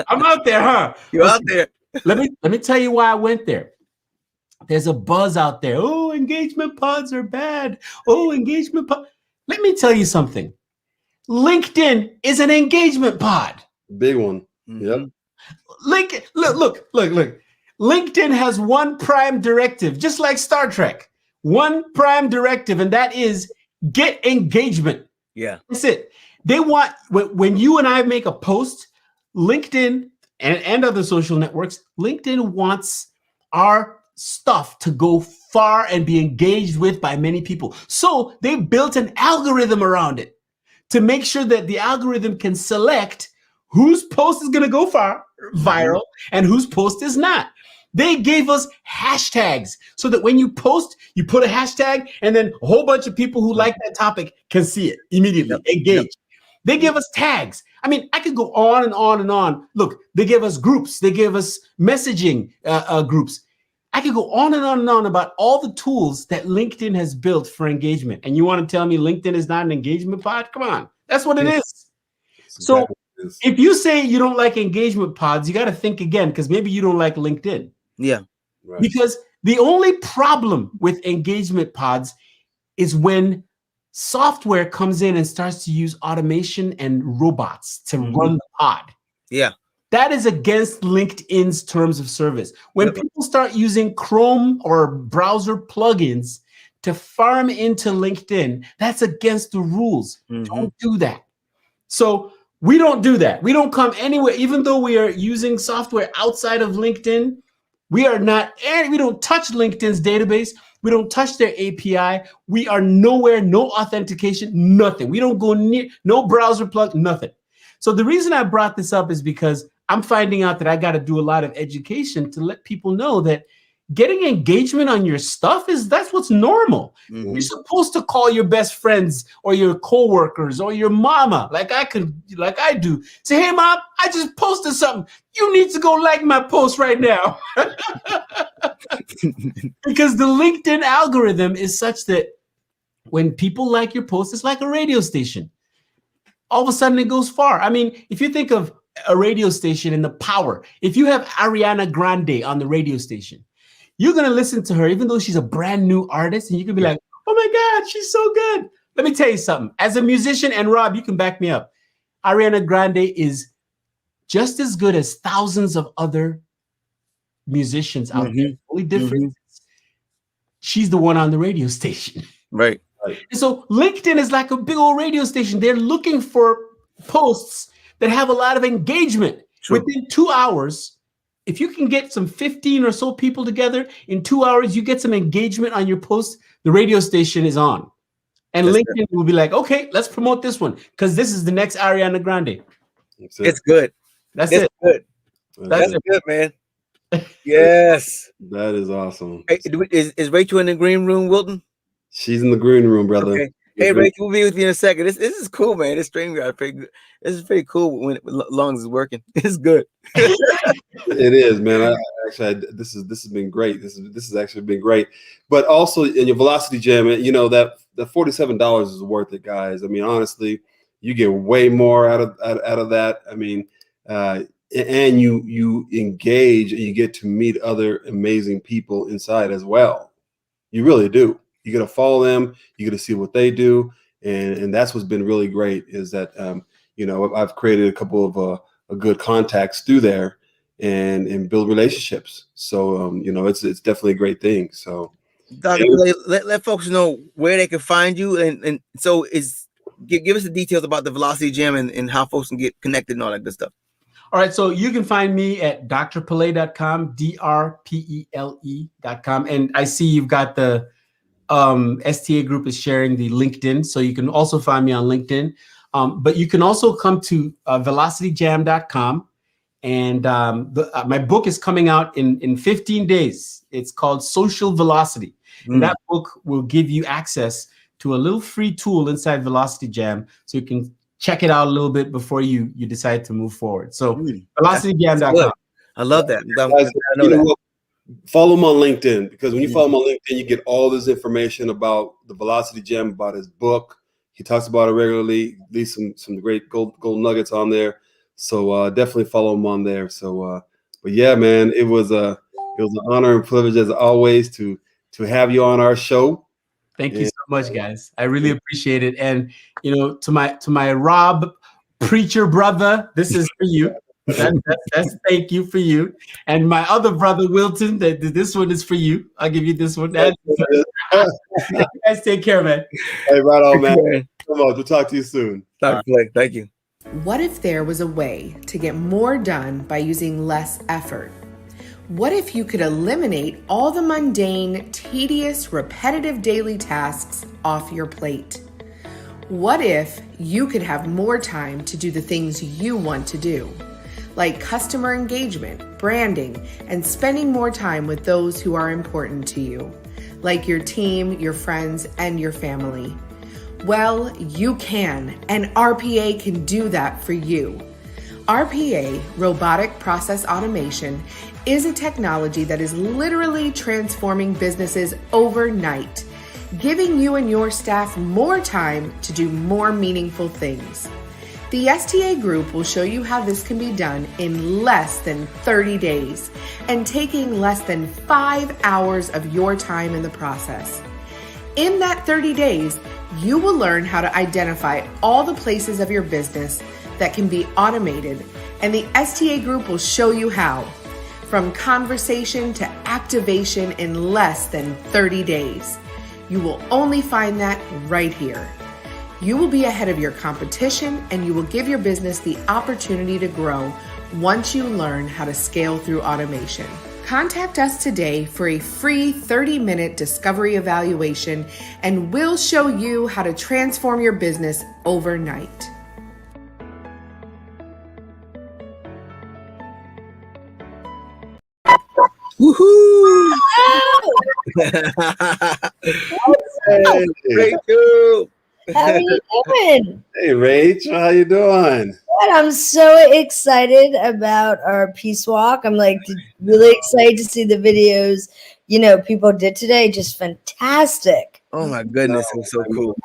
I'm out there, huh? You're out there. Let me tell you why I went there. There's a buzz out there. Oh, engagement pods are bad. Oh, engagement pod. Let me tell you something. LinkedIn is an engagement pod. Big one. Yep. Look. LinkedIn has one prime directive, just like Star Trek. One prime directive, and that is get engagement. Yeah. That's it. They want, when you and I make a post, LinkedIn and other social networks, LinkedIn wants our stuff to go far and be engaged with by many people. So they built an algorithm around it to make sure that the algorithm can select whose post is going to go viral and whose post is not. They gave us hashtags so that when you post, you put a hashtag and then a whole bunch of people who like that topic can see it immediately, engage. They give us tags. I mean, I could go on and on and on. Look, they give us groups. They give us messaging groups. I could go on and on and on about all the tools that LinkedIn has built for engagement. And you want to tell me LinkedIn is not an engagement pod? Come on. That's what it is. So if you say you don't like engagement pods, you got to think again, because maybe you don't like LinkedIn. Yeah. Right. Because the only problem with engagement pods is when software comes in and starts to use automation and robots to run the pod. Yeah. That is against LinkedIn's terms of service. When people start using Chrome or browser plugins to farm into LinkedIn, that's against the rules. Don't do that. So we don't do that. We don't come anywhere, even though we are using software outside of LinkedIn. We don't touch LinkedIn's database. We don't touch their API. We are nowhere, no authentication, nothing. We don't go near, no browser plug, nothing. So the reason I brought this up is because I'm finding out that I got to do a lot of education to let people know that getting engagement on your stuff that's what's normal. Mhm. You're supposed to call your best friends or your coworkers or your mama, like I do. Say, hey mom, I just posted something. You need to go like my post right now. Because the LinkedIn algorithm is such that when people like your post, it's like a radio station. All of a sudden it goes far. I mean, if you think of a radio station and the power, if you have Ariana Grande on the radio station, you're going to listen to her, even though she's a brand new artist, and you can be like, oh my God, she's so good. Let me tell you something. As a musician, and Rob, you can back me up, Ariana Grande is just as good as thousands of other musicians out there. Only difference, she's the one on the radio station. Right. And so LinkedIn is like a big old radio station. They're looking for posts that have a lot of engagement. True. Within 2 hours, if you can get some 15 or so people together, in 2 hours, you get some engagement on your post, the radio station is on. And that's LinkedIn will be like, okay, let's promote this one because this is the next Ariana Grande. It's good. That's it's it. Good. That's good, man. Yes. That is awesome. Hey, is Rachel in the green room, Wilton? She's in the green room, brother. Okay. Hey, Rachel, we'll be with you in a second. This is cool, man. This StreamYard, this is pretty cool when long as it's working. It's good. It is, man. This has been great. This has actually been great. But also in your Velocity Jam, you know that $47 is worth it, guys. I mean, honestly, you get way more out of that. I mean, and you engage and you get to meet other amazing people inside as well. You really do. You got to follow them. You got to see what they do, and that's what's been really great. Is that you know, I've created a couple of good contacts through there, and build relationships. So you know, it's definitely a great thing. So, Dr. let folks know where they can find you, and so give us the details about the Velocity Jam and how folks can get connected and all that good stuff. All right, so you can find me at drpele.com, drpele.com, and I see you've got the STA group is sharing the LinkedIn, so you can also find me on LinkedIn. But you can also come to velocityjam.com, and my book is coming out in 15 days. It's called Social Velocity, and that book will give you access to a little free tool inside Velocity Jam, so you can check it out a little bit before you decide to move forward. So velocityjam.com. I love that. Follow him on LinkedIn, because when you follow him on LinkedIn, you get all this information about the Velocity Jam, about his book. He talks about it regularly. Leaves some great gold nuggets on there. So definitely follow him on there. So, but yeah, man, it was an honor and privilege as always to have you on our show. Thank you so much, guys. I really appreciate it. And you know, to my Rob preacher brother, this is for you. That's thank you for you. And my other brother Wilton, this one is for you. I'll give you this one. You guys take care, man. Hey, right on, man. Come on, we'll talk to you soon. Thank you. What if there was a way to get more done by using less effort? What if you could eliminate all the mundane, tedious, repetitive daily tasks off your plate? What if you could have more time to do the things you want to do, like customer engagement, branding, and spending more time with those who are important to you, like your team, your friends, and your family? Well, you can, and RPA can do that for you. RPA, Robotic Process Automation, is a technology that is literally transforming businesses overnight, giving you and your staff more time to do more meaningful things. The STA Group will show you how this can be done in less than 30 days and taking less than 5 hours of your time in the process. In that 30 days, you will learn how to identify all the places of your business that can be automated, and the STA Group will show you how. From conversation to activation in less than 30 days. You will only find that right here. You will be ahead of your competition, and you will give your business the opportunity to grow once you learn how to scale through automation. Contact us today for a free 30-minute discovery evaluation, and we'll show you how to transform your business overnight. Woohoo! Hey. Rachel. How are you doing? Hey, Rachel, how you doing? I'm so excited about our peace walk. I'm like really excited to see the videos, people did today. Just fantastic. Oh my goodness, it was so cool.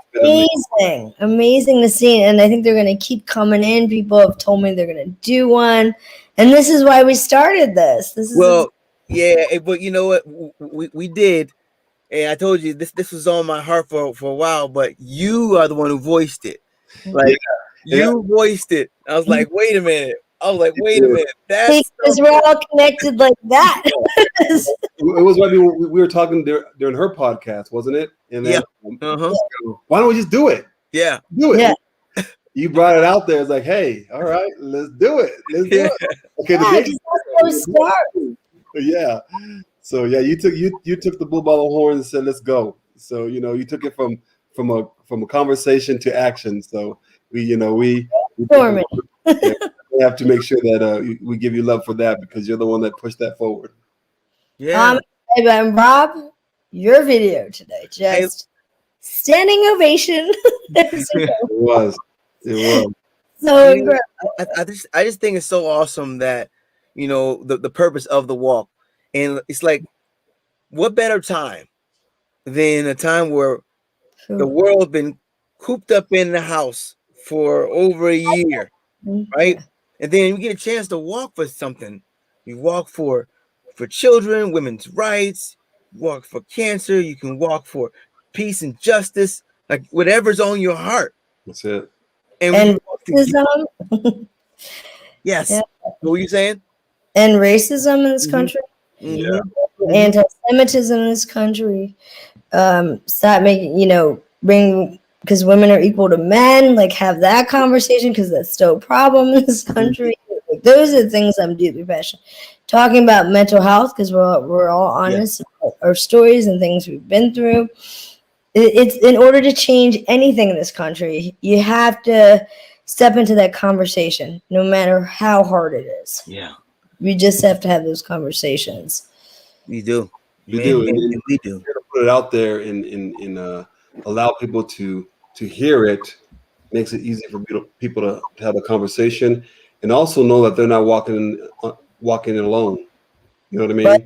Amazing to see. And I think they're going to keep coming in. People have told me they're going to do one. And this is why we started this. Yeah, but you know what? We did. And I told you this was on my heart for a while, but you are the one who voiced it. Like you voiced it. I was like, wait a minute. That's because we're all connected like that. It was when we were talking during her podcast, wasn't it? And then, why don't we just do it? Yeah, do it. Yeah. You brought it out there. It's like, hey, all right, let's do it. Okay, yeah. So yeah, you took the bull by the horn and said, let's go. So you took it from a conversation to action. So we have to make sure that we give you love for that because you're the one that pushed that forward. Yeah. And Rob, your video today, just standing ovation. It was. So incredible. I just think it's so awesome that the purpose of the walk, and it's like, what better time than a time where the world been cooped up in the house for over a year, right? And then you get a chance to walk for something. You walk for children, women's rights, walk for cancer, you can walk for peace and justice, like whatever's on your heart. That's it. And racism. Yes. Yeah. What were you saying? And racism in this country. Yeah. Anti-Semitism in this country. Stop making, bring, because women are equal to men, like have that conversation because that's still a problem in this country. Like, those are the things I'm deeply passionate. Talking about mental health because we're all honest about our stories and things we've been through. It's in order to change anything in this country, you have to step into that conversation, no matter how hard it is. Yeah, we just have to have those conversations. We do. We do. We do. Put it out there and allow people to hear it. Makes it easy for people to have a conversation and also know that they're not walking in alone. You know what I mean? But,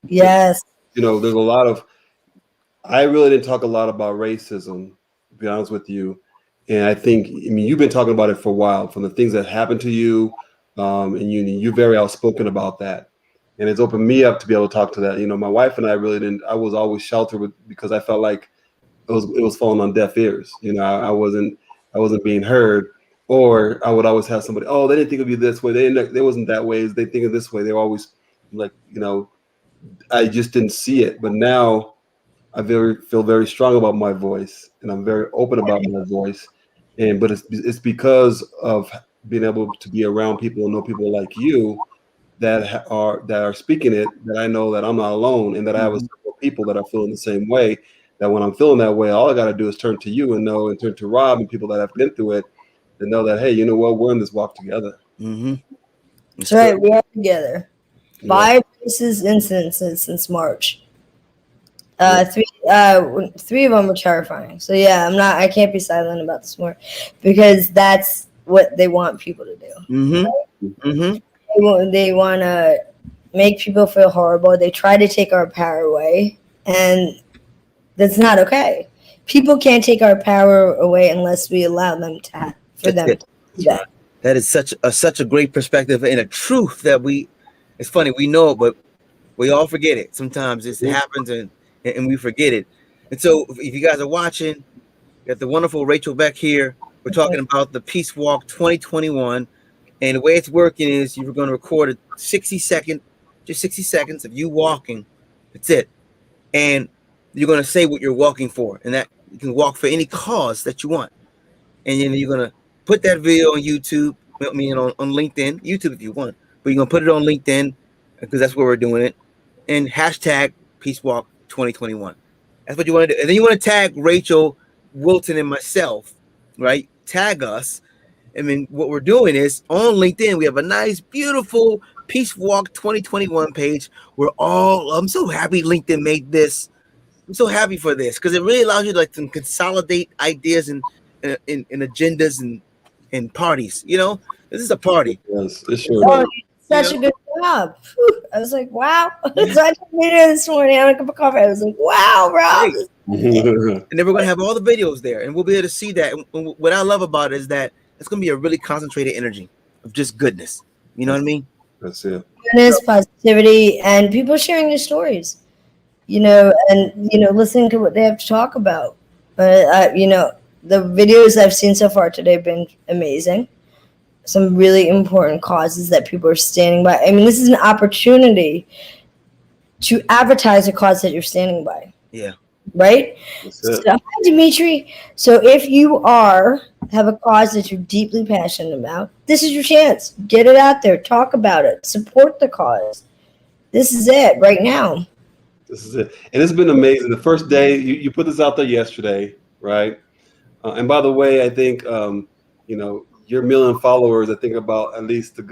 yes. There's a lot of. I really didn't talk a lot about racism, to be honest with you. And I think, you've been talking about it for a while, from the things that happened to you, and you're very outspoken about that. And it's opened me up to be able to talk to that. My wife and I really didn't. I was always sheltered because I felt like it was falling on deaf ears. I wasn't being heard, or I would always have somebody. Oh, they didn't think it'd be this way. They wasn't that way. They think of this way. They're always like, I just didn't see it. But now I feel very strong about my voice, and I'm very open about my voice. But it's because of being able to be around people and know people like you that are speaking it, that I know that I'm not alone, and that I have several people that are feeling the same way. That when I'm feeling that way, all I got to do is turn to you and turn to Rob and people that have been through it, and know that, hey, you know what, we're in this walk together. Mm-hmm. That's right, we are together. 5 incidences since March. 3 of them were terrifying. So yeah, I can't be silent about this more, because that's what they want people to do. Mm-hmm. Mm-hmm. They want to make people feel horrible. They try to take our power away, and that's not okay. People can't take our power away unless we allow them to do that. That is such a great perspective and a truth that it's funny, we know it, but we all forget it. Sometimes it happens and we forget it. And so if you guys are watching, you got the wonderful Rachel Beck here. We're talking about the Peace Walk 2021. And the way it's working is you're going to record a 60 seconds of you walking. That's it. And you're going to say what you're walking for. And that you can walk for any cause that you want. And then you're going to put that video on YouTube, on LinkedIn, YouTube if you want. But you're going to put it on LinkedIn because that's where we're doing it. And hashtag Peace Walk 2021. That's what you want to do. And then you want to tag Rachel, Wilton, and myself, right? Tag us. What we're doing is on LinkedIn, we have a nice, beautiful Peace Walk 2021 page. I'm so happy LinkedIn made this I'm so happy for this because it really allows you to like to consolidate ideas and agendas and parties. You know, this is a party. Yes, it sure Oh, is. such a good job. Whew. I was like, wow. So I took a video this morning on a cup of coffee. I was like, wow, Rob. And then we're gonna have all the videos there, and we'll be able to see that. And what I love about it is that it's gonna be a really concentrated energy of just goodness. You know what I mean? That's it. Goodness, positivity, and people sharing their stories. You know, and listening to what they have to talk about. The videos I've seen so far today have been amazing. Some really important causes that people are standing by. I mean, this is an opportunity to advertise a cause that you're standing by. Yeah. Right? So, hi, Dimitri. So if you have a cause that you're deeply passionate about, this is your chance. Get it out there. Talk about it. Support the cause. This is it right now. This is it. And it's been amazing. The first day, you put this out there yesterday, right? And by the way, I think, your million followers, I think about at least a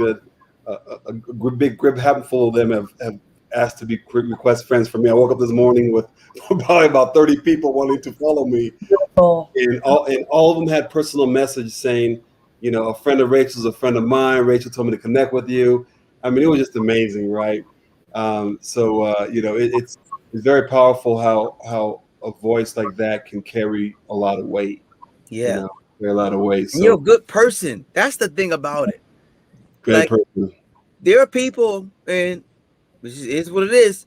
big handful of them have asked to be request friends for me. I woke up this morning with probably about 30 people wanting to follow me. And all of them had personal message saying, a friend of Rachel's a friend of mine. Rachel told me to connect with you. I mean, it was just amazing, right? It's very powerful how a voice like that can carry a lot of weight. Yeah. Carry a lot of weight. So, you're a good person. That's the thing about it. Good person. There are people, and which is what it is,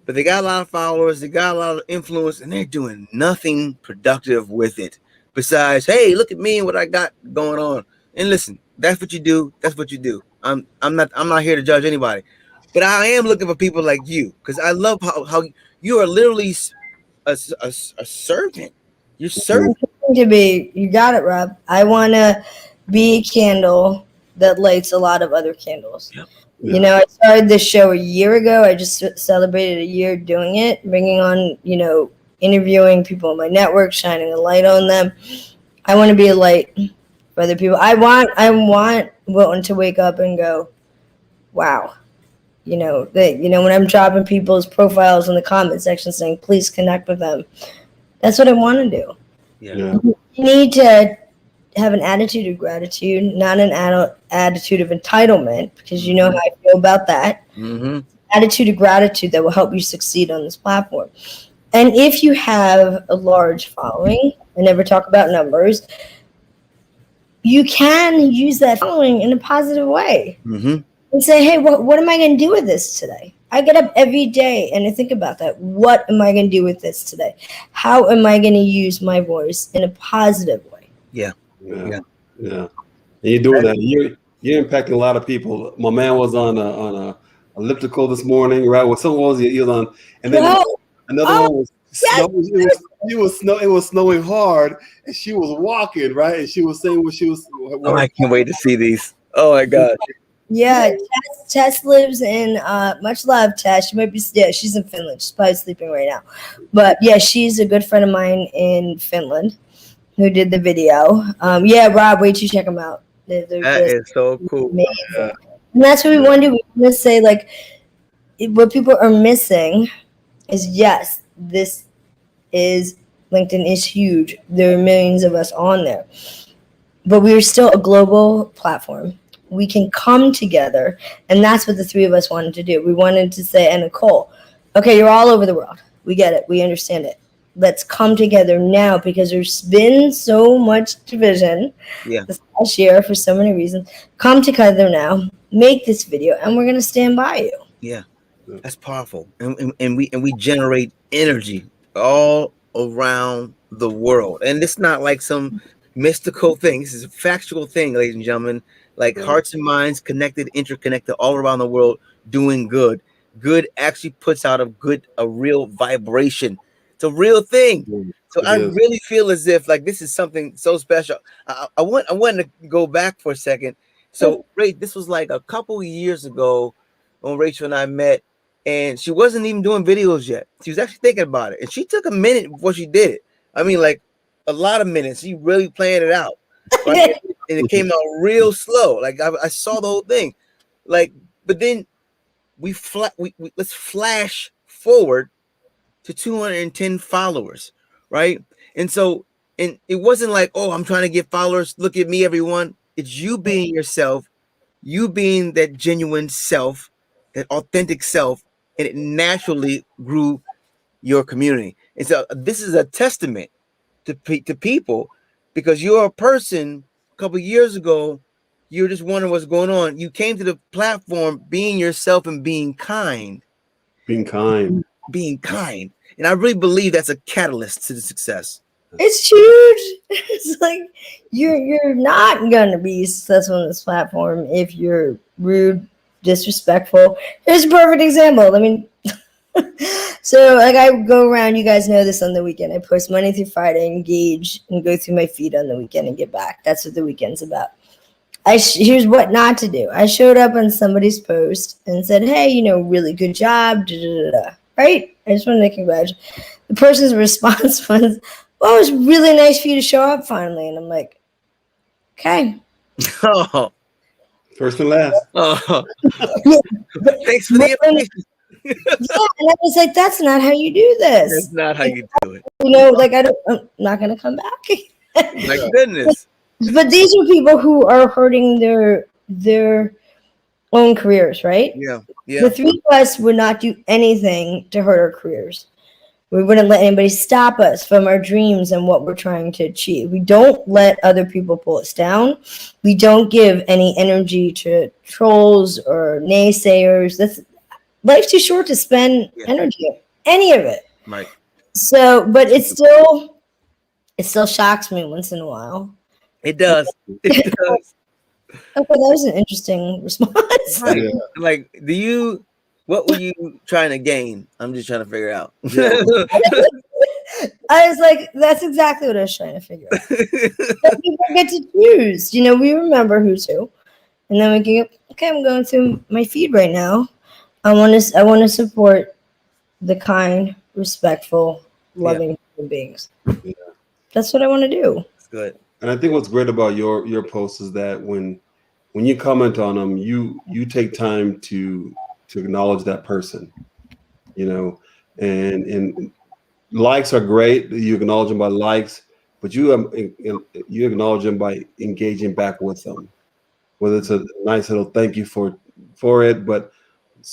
but they got a lot of followers, they got a lot of influence, and they're doing nothing productive with it besides, hey, look at me and what I got going on. And listen, that's what you do. That's what you do. I'm not here to judge anybody, but I am looking for people like you because I love how you are literally a servant. You're serving. To be, you got it, Rob. I want to be a candle that lights a lot of other candles. Yep. Yeah. I started this show a year ago. I just celebrated a year doing it, bringing on, interviewing people in my network, shining a light on them. I want to be a light for other people. I want Wilton to wake up and go, wow. When I'm dropping people's profiles in the comment section saying, please connect with them. That's what I want to do. Yeah. You need to have an attitude of gratitude, not an attitude of entitlement, because you know how I feel about that. Mm-hmm. Attitude of gratitude that will help you succeed on this platform. And if you have a large following, I never talk about numbers, you can use that following in a positive way. Mm-hmm. And say, hey, what am I going to do with this today? I get up every day and I think about that. What am I going to do with this today? How am I going to use my voice in a positive way? Yeah. And you're doing that. You're impacting a lot of people. My man was on a elliptical this morning, right? Well, someone was he was on, and then another one was snow. It was snowing hard, and she was walking, right? And she was saying what she was. Oh, I can't wait to see these. Oh my God. Yeah, Tess lives in much love, Tess. She might be she's in Finland. She's probably sleeping right now. But yeah, she's a good friend of mine in Finland who did the video. Rob, wait till you check them out. That is so cool. Amazing. And that's what we want to do. We want to say, like, what people are missing is, yes, this is, LinkedIn is huge. There are millions of us on there. But we are still a global platform. We can come together, and that's what the three of us wanted to do. We wanted to say, and Nicole, okay, you're all over the world. We get it. We understand it. Let's come together now because there's been so much division this last year for so many reasons. Come together now, make this video, and we're going to stand by you. Yeah, that's powerful. And we generate energy all around the world. And it's not like some mystical thing. This is a factual thing, ladies and gentlemen. Like hearts and minds connected, interconnected all around the world, doing good. Good actually puts out a real vibration. It's a real thing. So I really feel as if like this is something so special. I want to go back for a second. So Ray, this was like a couple of years ago when Rachel and I met, and she wasn't even doing videos yet. She was actually thinking about it, and she took a minute before she did it. I mean, like a lot of minutes. She really planned it out. Right? And it came out real slow. Like I saw the whole thing. Like, but then let's flash forward to 210 followers, right? And so, and it wasn't like, oh, I'm trying to get followers. Look at me, everyone. It's you being yourself, you being that genuine self, that authentic self, and it naturally grew your community. And so this is a testament to people, because you're a person. A couple of years ago, you were just wondering what's going on. You came to the platform being yourself and being kind. Being kind. And I really believe that's a catalyst to the success. It's huge. It's like you're not gonna be successful on this platform if you're rude, disrespectful. Here's a perfect example. I mean, so like I go around, you guys know this, on the weekend. I post Monday through Friday, engage, and go through my feed on the weekend and get back. That's what the weekend's about. Here's what not to do. I showed up on somebody's post and said, hey, you know, really good job, right? I just wanted to congratulate. The person's response was, well, it was really nice for you to show up finally. And I'm like, okay. Oh. First and last. Oh. Thanks for the information. Yeah, and I was like, that's not how you do this. That's not how you do it. You know, like I'm not gonna come back. My goodness. But these are people who are hurting their own careers, right? Yeah. The three of us would not do anything to hurt our careers. We wouldn't let anybody stop us from our dreams and what we're trying to achieve. We don't let other people pull us down. We don't give any energy to trolls or naysayers. Life's too short to spend energy on any of it. Right. So, but it still shocks me once in a while. It does. It does. Okay, that was an interesting response. Like, what were you trying to gain? I'm just trying to figure out. I was like, that's exactly what I was trying to figure out. But people get to choose. You know, we remember who's who. And then we can go, okay, I'm going through my feed right now. I want to support the kind, respectful, loving human beings. Yeah. That's what I want to do. That's good. And I think what's great about your posts is that when you comment on them, you take time to acknowledge that person, you know, and likes are great. You acknowledge them by likes, but you acknowledge them by engaging back with them, whether it's a nice little thank you for it, but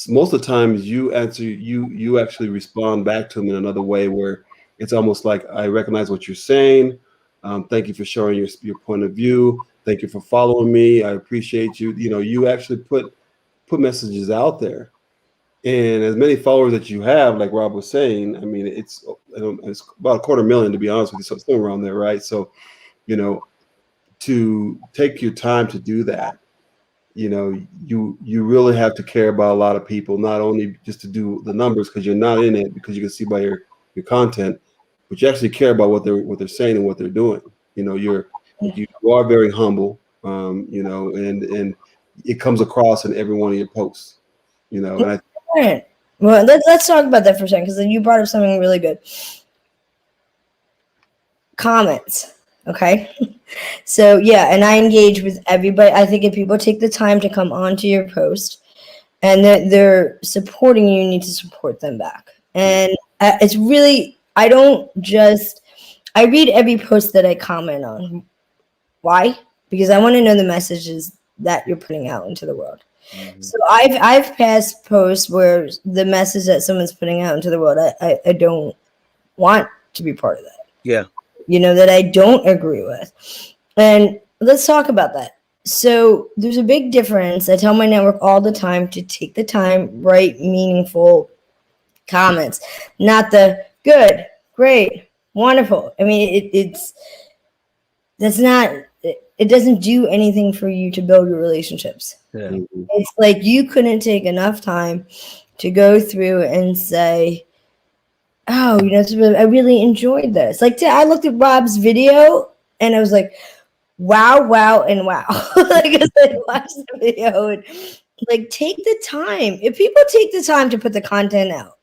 most of the times you actually respond back to them in another way where it's almost like, I recognize what you're saying. Thank you for sharing your point of view. Thank you for following me. I appreciate you. You know, you actually put messages out there. And as many followers that you have, like Rob was saying, I mean, it's about 250,000, to be honest with you, so somewhere around there, right? So, you know, to take your time to do that, you know, you really have to care about a lot of people, not only just to do the numbers because you're not in it, because you can see by your content, but you actually care about what they're saying and what they're doing. You know, you are very humble, you know, and it comes across in every one of your posts, you know. And all right. Well, let's talk about that for a second, because then you brought up something really good. Comments. Okay. So yeah, and I engage with everybody. I think if people take the time to come onto your post and they're supporting you, you need to support them back. And it's really, I read every post that I comment on. Why? Because I want to know the messages that you're putting out into the world. Mm-hmm. So I've passed posts where the message that someone's putting out into the world, I don't want to be part of that. Yeah. You know, that I don't agree with. And let's talk about that. So there's a big difference. I tell my network all the time to take the time, write meaningful comments, not the good, great, wonderful. I mean, it doesn't do anything for you to build your relationships. Yeah. It's like you couldn't take enough time to go through and say, oh, you know, I really enjoyed this. Like, I looked at Rob's video and I was like, wow, and wow. Like, I watched the video and like, take the time. If people take the time to put the content out,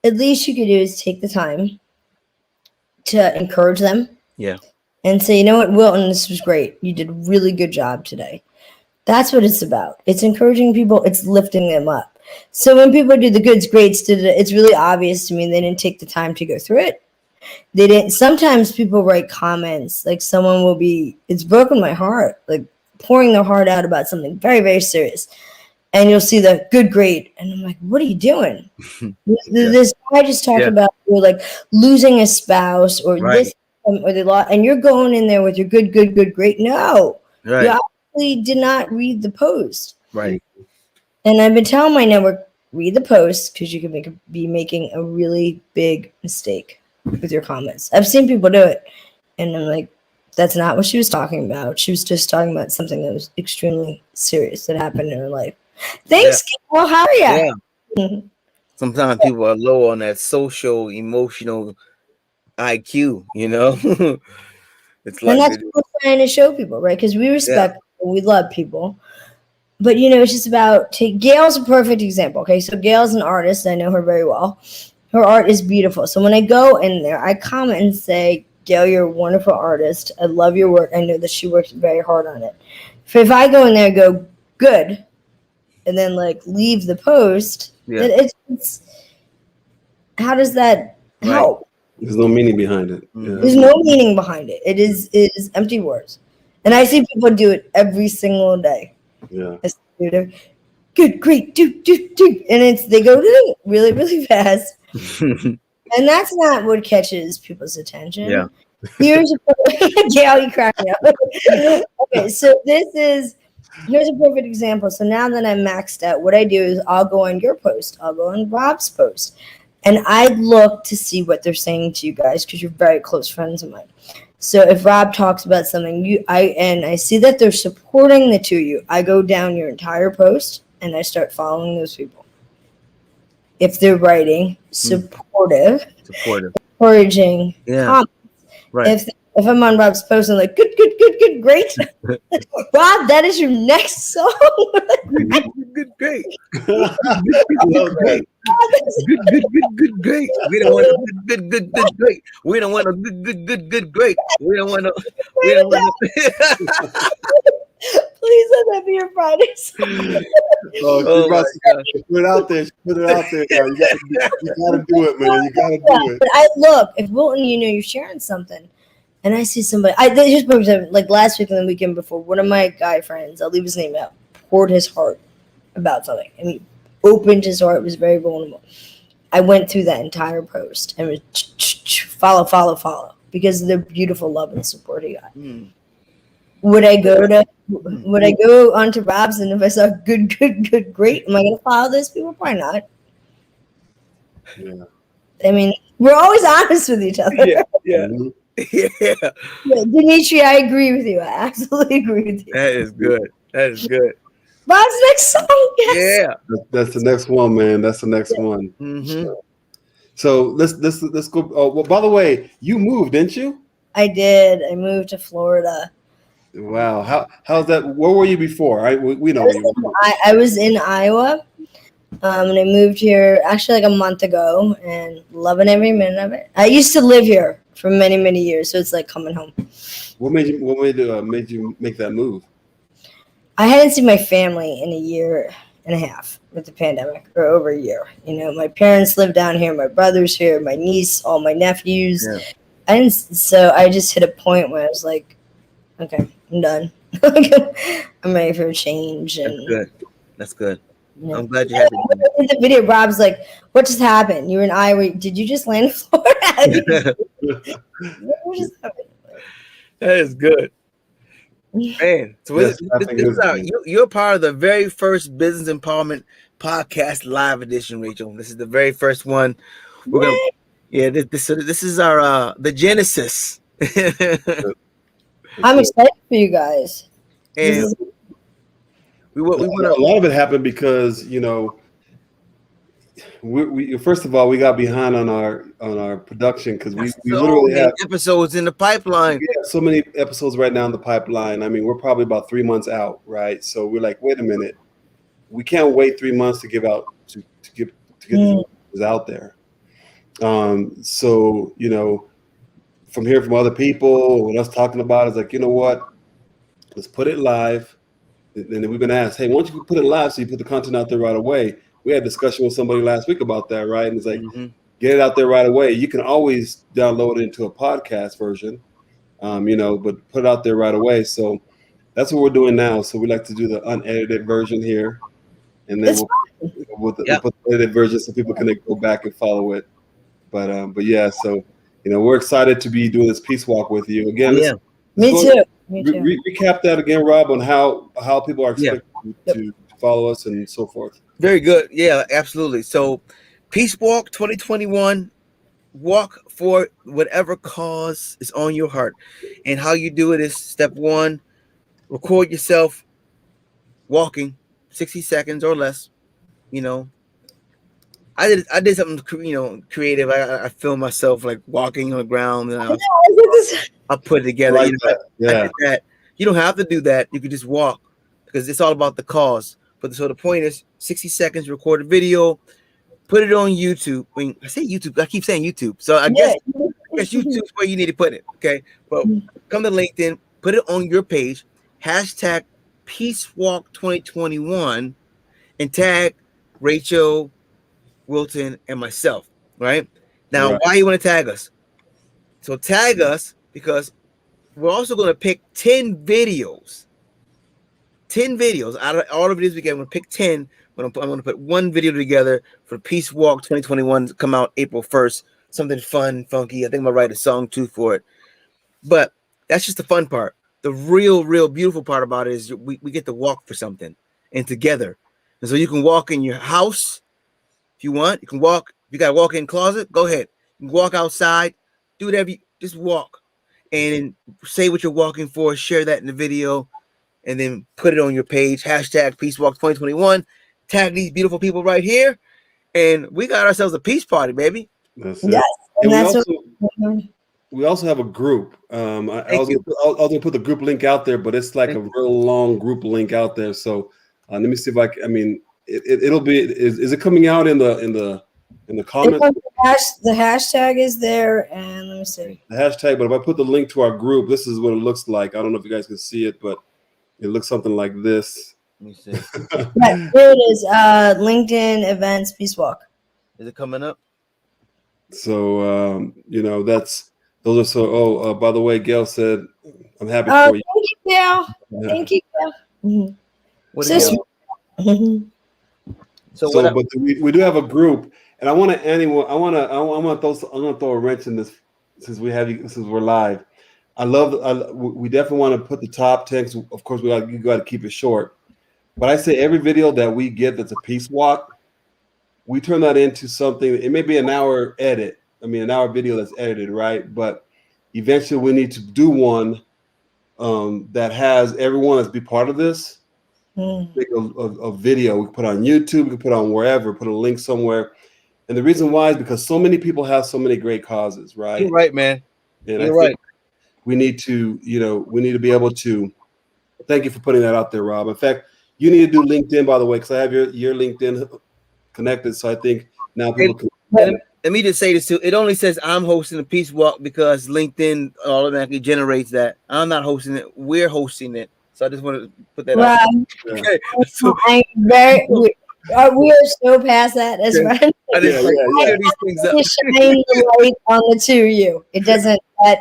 at least you could do is take the time to encourage them. Yeah. And say, you know what, Wilton, this was great. You did a really good job today. That's what it's about. It's encouraging people. It's lifting them up. So when people do the goods, greats, it's really obvious to me they didn't take the time to go through it. They didn't. Sometimes people write comments like someone will be, it's broken my heart, like pouring their heart out about something very, very serious. And you'll see the good, great. And I'm like, what are you doing? This guy just talked about like losing a spouse or this or the law. And you're going in there with your good, good, good, great. No, you obviously did not read the post. Right. And I've been telling my network, read the post because you can be making a really big mistake with your comments. I've seen people do it. And I'm like, that's not what she was talking about. She was just talking about something that was extremely serious that happened in her life. Thanks, Carol. How are you? Yeah. Sometimes people are low on that social, emotional IQ, you know? It's like, and that's what we're trying to show people, right? Because we respect people, we love people. But, you know, it's just about, Gail's a perfect example, okay? So Gail's an artist. I know her very well. Her art is beautiful. So when I go in there, I comment and say, Gail, you're a wonderful artist. I love your work. I know that she worked very hard on it. If I go in there and go, good, and then, like, leave the post, it's how does that help? There's no meaning behind it. Yeah. There's no meaning behind it. It is empty words. And I see people do it every single day. Yeah. Good, great, do. And they go really, really fast. And that's not what catches people's attention. Yeah. Here's Gail, you crack me up. Okay, so here's a perfect example. So now that I'm maxed out, what I do is I'll go on your post. I'll go on Rob's post. And I look to see what they're saying to you guys because you're very close friends of mine. So if Rob talks about something, I see that they're supporting the two of you, I go down your entire post and I start following those people. If they're writing supportive, encouraging comments. Right. If I'm on Rob's post, I'm like, good, great. Rob, that is your next song. Good, great. Good, great. We don't want a good, great. We don't want a good, great. We don't want Please let that be your Friday song. Put it out there. Put it out there. You gotta do it, man. You gotta do it. But if Wilton, you're sharing something, and I see somebody. Just for example, like last week and the weekend before, one of my guy friends, I'll leave his name out, poured his heart about something. I mean, opened his heart, was very vulnerable. I went through that entire post and was follow, because of the beautiful love and support he got. Would I go onto Rob's and if I saw good, great, am I going to follow those people? Probably not. Yeah. I mean, we're always honest with each other. Yeah. Dimitri, I agree with you. I absolutely agree with you. That is good. Rob's next song. Yes. Yeah. That's the next one, man. That's the next one. Mm-hmm. So let's go. Oh, well, by the way, you moved, didn't you? I did. I moved to Florida. Wow. How's that? Where were you before? We know you were. I was in Iowa. And I moved here actually like a month ago and loving every minute of it. I used to live here for many, many years, so it's like coming home. What made you make that move? I hadn't seen my family in a year and a half with the pandemic, or over a year. My parents live down here, my brother's here, my niece, all my nephews. Yeah. So I just hit a point where I was like, okay, I'm done. I'm ready for a change. And That's good. Yeah. I'm glad you had it. In the video, Rob's like, what just happened? You were in Iowa. Did you just land in Florida? What just happened? That is good. Man, so you're part of the very first Business Empowerment Podcast live edition, Rachel. This is the very first one. We're gonna, this is our the Genesis. I'm excited for you guys. And a lot of it happened because we first of all we got behind on our production because we literally have episodes in the pipeline. We have so many episodes right now in the pipeline. I mean, we're probably about 3 months out, right? So we're like, wait a minute, we can't wait 3 months to give out to get this out there. So from hearing from other people and us talking about it, it's like, you know what, let's put it live. And then we've been asked, hey, why don't you put it live so you put the content out there right away? we had a discussion with somebody last week about that, right? And it's like, get it out there right away. You can always download it into a podcast version, but put it out there right away. So that's what we're doing now. So we like to do the unedited version here, and then we'll put the edited version so people can go back and follow it. But yeah, so we're excited to be doing this peace walk with you again. Yeah, me too. Recap that again, Rob, on how people are expected to follow us and so forth. Very good. Yeah, absolutely. So, Peace Walk 2021. Walk for whatever cause is on your heart, and how you do it is step 1: record yourself walking 60 seconds or less. I did something creative. I filmed myself like walking on the ground, and I put it together. I did that. You don't have to do that. You can just walk, because it's all about the cause. But so the point is 60 seconds, record a video, put it on YouTube. I mean, I say YouTube, I keep saying YouTube. So I guess YouTube's where you need to put it. Okay. But come to LinkedIn, put it on your page, hashtag Peace Walk 2021, and tag Rachel, Wilton, and myself. Right now, why you want to tag us? So tag us because we're also going to pick 10 videos. 10 videos out of all the videos we get. I'm going to pick 10. I'm going to put one video together for Peace Walk 2021 to come out April 1st. Something fun, funky. I think I'm going to write a song too for it. But that's just the fun part. The real beautiful part about it is we get to walk for something and together. And so you can walk in your house if you want. You can walk. If you got a walk-in closet, go ahead. You can walk outside. Do whatever. Just walk. And say what you're walking for. Share that in the video. And then put it on your page. Hashtag Peace Walk 2021. Tag these beautiful people right here. And we got ourselves a peace party, baby. That's it. Yes. And we also have a group. I was going to put the group link out there, but it's like a real long group link out there. So let me see if it'll be, is it coming out in the comments? The hashtag is there, and let me see. The hashtag, but if I put the link to our group, this is what it looks like. I don't know if you guys can see it, but it looks something like this. Let me see. Right, there it is. LinkedIn events Peace Walk. Is it coming up? So those are so. Oh, by the way, Gail said, "I'm happy for you." Thank you, Gail. Yeah. Thank you, Gail. But we do have a group, and I'm gonna throw a wrench in this since we're live. We definitely want to put the top 10. Of course, you got to keep it short. But I say every video that we get that's a peace walk, we turn that into something. It may be an hour edit. I mean, an hour video that's edited, right? But eventually, we need to do one that has everyone that's be part of this. Make a video we can put on YouTube, we can put on wherever, put a link somewhere. And the reason why is because so many people have so many great causes, right? You're right, man. And You're right. We need to, be able to. Thank you for putting that out there, Rob. In fact, you need to do LinkedIn, by the way, because I have your LinkedIn connected. So I think now people can. Let me just say this too. It only says I'm hosting a peace walk because LinkedIn automatically generates that. I'm not hosting it. We're hosting it. So I just want to put that out. Okay. So, we are so past that as well. These things up. Shine the light on the two of you. It doesn't that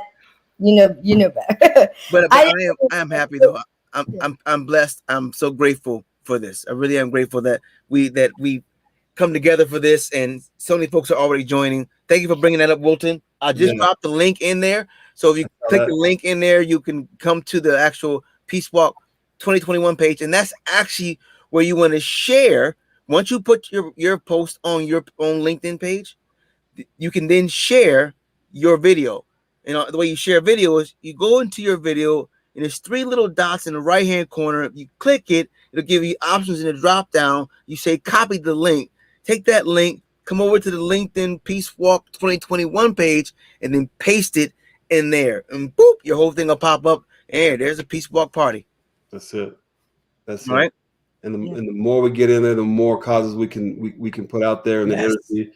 you know better. But I am happy though. I'm blessed. I'm so grateful for this. I really am grateful that we come together for this, and so many folks are already joining. Thank you for bringing that up, Wilton. I just dropped the link in there. So if you click the link in there, you can come to the actual Peace Walk 2021 page, and that's actually where you want to share. Once you put your post on your own LinkedIn page, you can then share your video. The way you share video is you go into your video, and there's 3 little dots in the right hand corner. You click it, it'll give you options in the drop down. You say copy the link, take that link, come over to the LinkedIn Peace Walk 2021 page, and then paste it in there, and boop, your whole thing will pop up. And there's a Peace Walk party. That's it. That's right. It. And the more we get in there, the more causes we can put out there in the energy.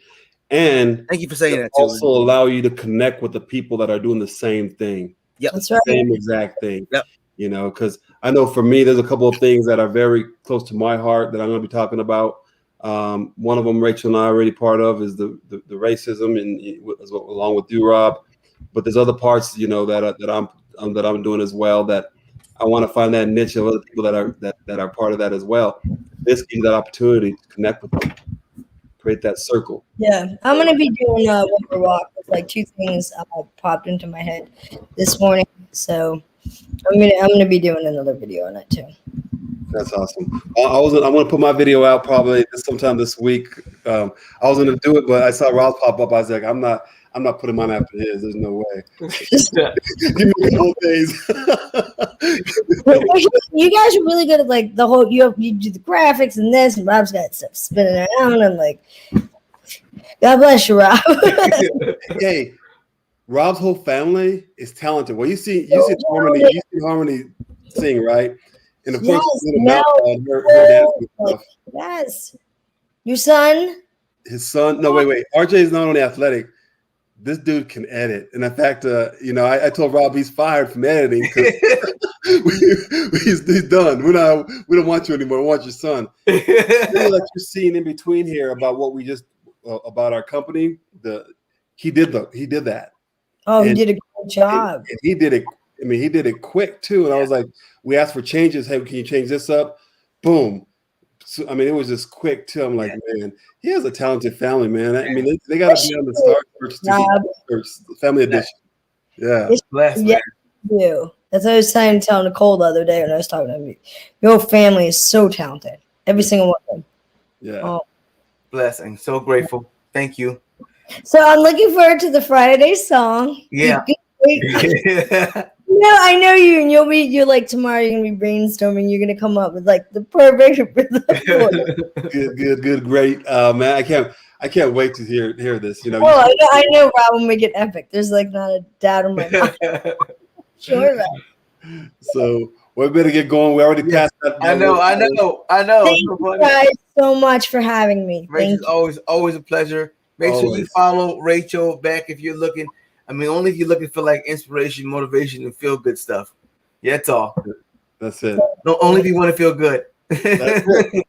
And thank you for saying that. Also allow you to connect with the people that are doing the same thing. Yep, that's right. Same exact thing. Yep. Because I know for me, there's a couple of things that are very close to my heart that I'm going to be talking about. One of them, Rachel and I are already part of, is the racism, and along with Rob. But there's other parts, that I'm doing as well. That I want to find that niche of other people that are part of that as well. This gives that opportunity to connect with them, create that circle. Yeah, I'm gonna be doing Wonder Walk with like 2 things popped into my head this morning. So I'm gonna be doing another video on it too. That's awesome. I'm gonna put my video out probably sometime this week. I was gonna do it, but I saw Rob pop up. I was like, I'm not putting mine after his. There's no way. Give me the whole days. You guys are really good at like the whole. You do the graphics and this, and Rob's got stuff spinning around. I'm like, God bless you, Rob. Hey, Rob's whole family is talented. Well, you see Harmony sing, right? And of course, yes. Your son? His son? No, wait. RJ is not only athletic. This dude can edit. And in fact, I told Rob he's fired from editing because he's done. We don't want you anymore. We want your son. That you're seeing in between here about what we just about our company. He did that. Oh, he did a good job. And he did it. I mean, he did it quick too. And I was like, we asked for changes. Hey, can you change this up? Boom. So, I mean, it was just quick too. I'm like, man, he has a talented family, man. I mean, they got to be on the Star Family Edition. Yeah. Yeah, you. That's what I was telling Nicole the other day when I was talking to him. Your family is so talented. Every single one of them. Yeah. Oh. Blessing. So grateful. Thank you. So I'm looking forward to the Friday song. Yeah. No, I know you, and you're like tomorrow. You're gonna be brainstorming. You're gonna come up with like the perfect rhythm. Good, great, man. I can't wait to hear this. Oh, I know, Rob will make it epic. There's like not a doubt in my mind. Sure, man. So we better get going. We already passed that. I know. Thank you guys so much for having me. Rachel's always a pleasure. Make sure you follow Rachel Beck if you're looking. I mean, only if you're looking for like inspiration, motivation, and feel good stuff. Yeah, that's all. That's it. No, only if you want to feel good. That's it.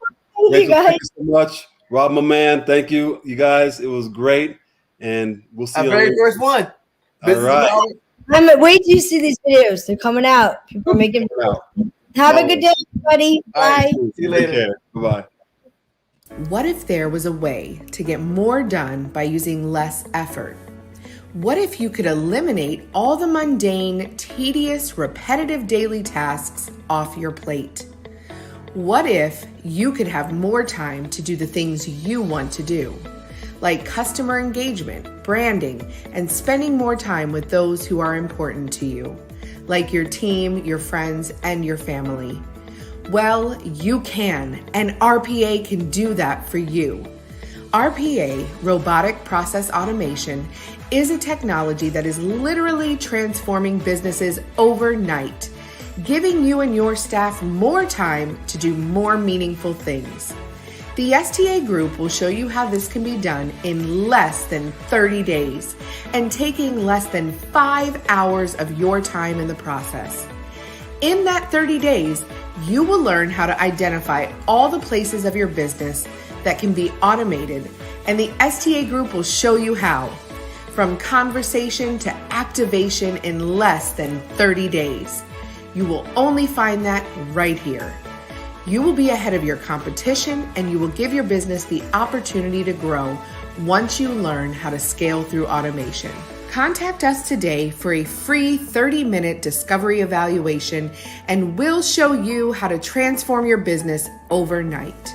Rachel, thank you so much. Rob, my man, thank you. You guys, it was great. And we'll see you. Our very first one. All right. Wait till you see these videos. They're coming out. People are making Have a good day, everybody. Bye. See you later. Bye-bye. What if there was a way to get more done by using less effort? What if you could eliminate all the mundane, tedious, repetitive daily tasks off your plate? What if you could have more time to do the things you want to do, like customer engagement, branding, and spending more time with those who are important to you, like your team, your friends, and your family? Well, you can, and RPA can do that for you. RPA, Robotic Process Automation, is a technology that is literally transforming businesses overnight, giving you and your staff more time to do more meaningful things. The STA Group will show you how this can be done in less than 30 days and taking less than 5 hours of your time in the process. In that 30 days, you will learn how to identify all the places of your business that can be automated, and the STA Group will show you how. From conversation to activation in less than 30 days. You will only find that right here. You will be ahead of your competition, and you will give your business the opportunity to grow once you learn how to scale through automation. Contact us today for a free 30-minute discovery evaluation, and we'll show you how to transform your business overnight.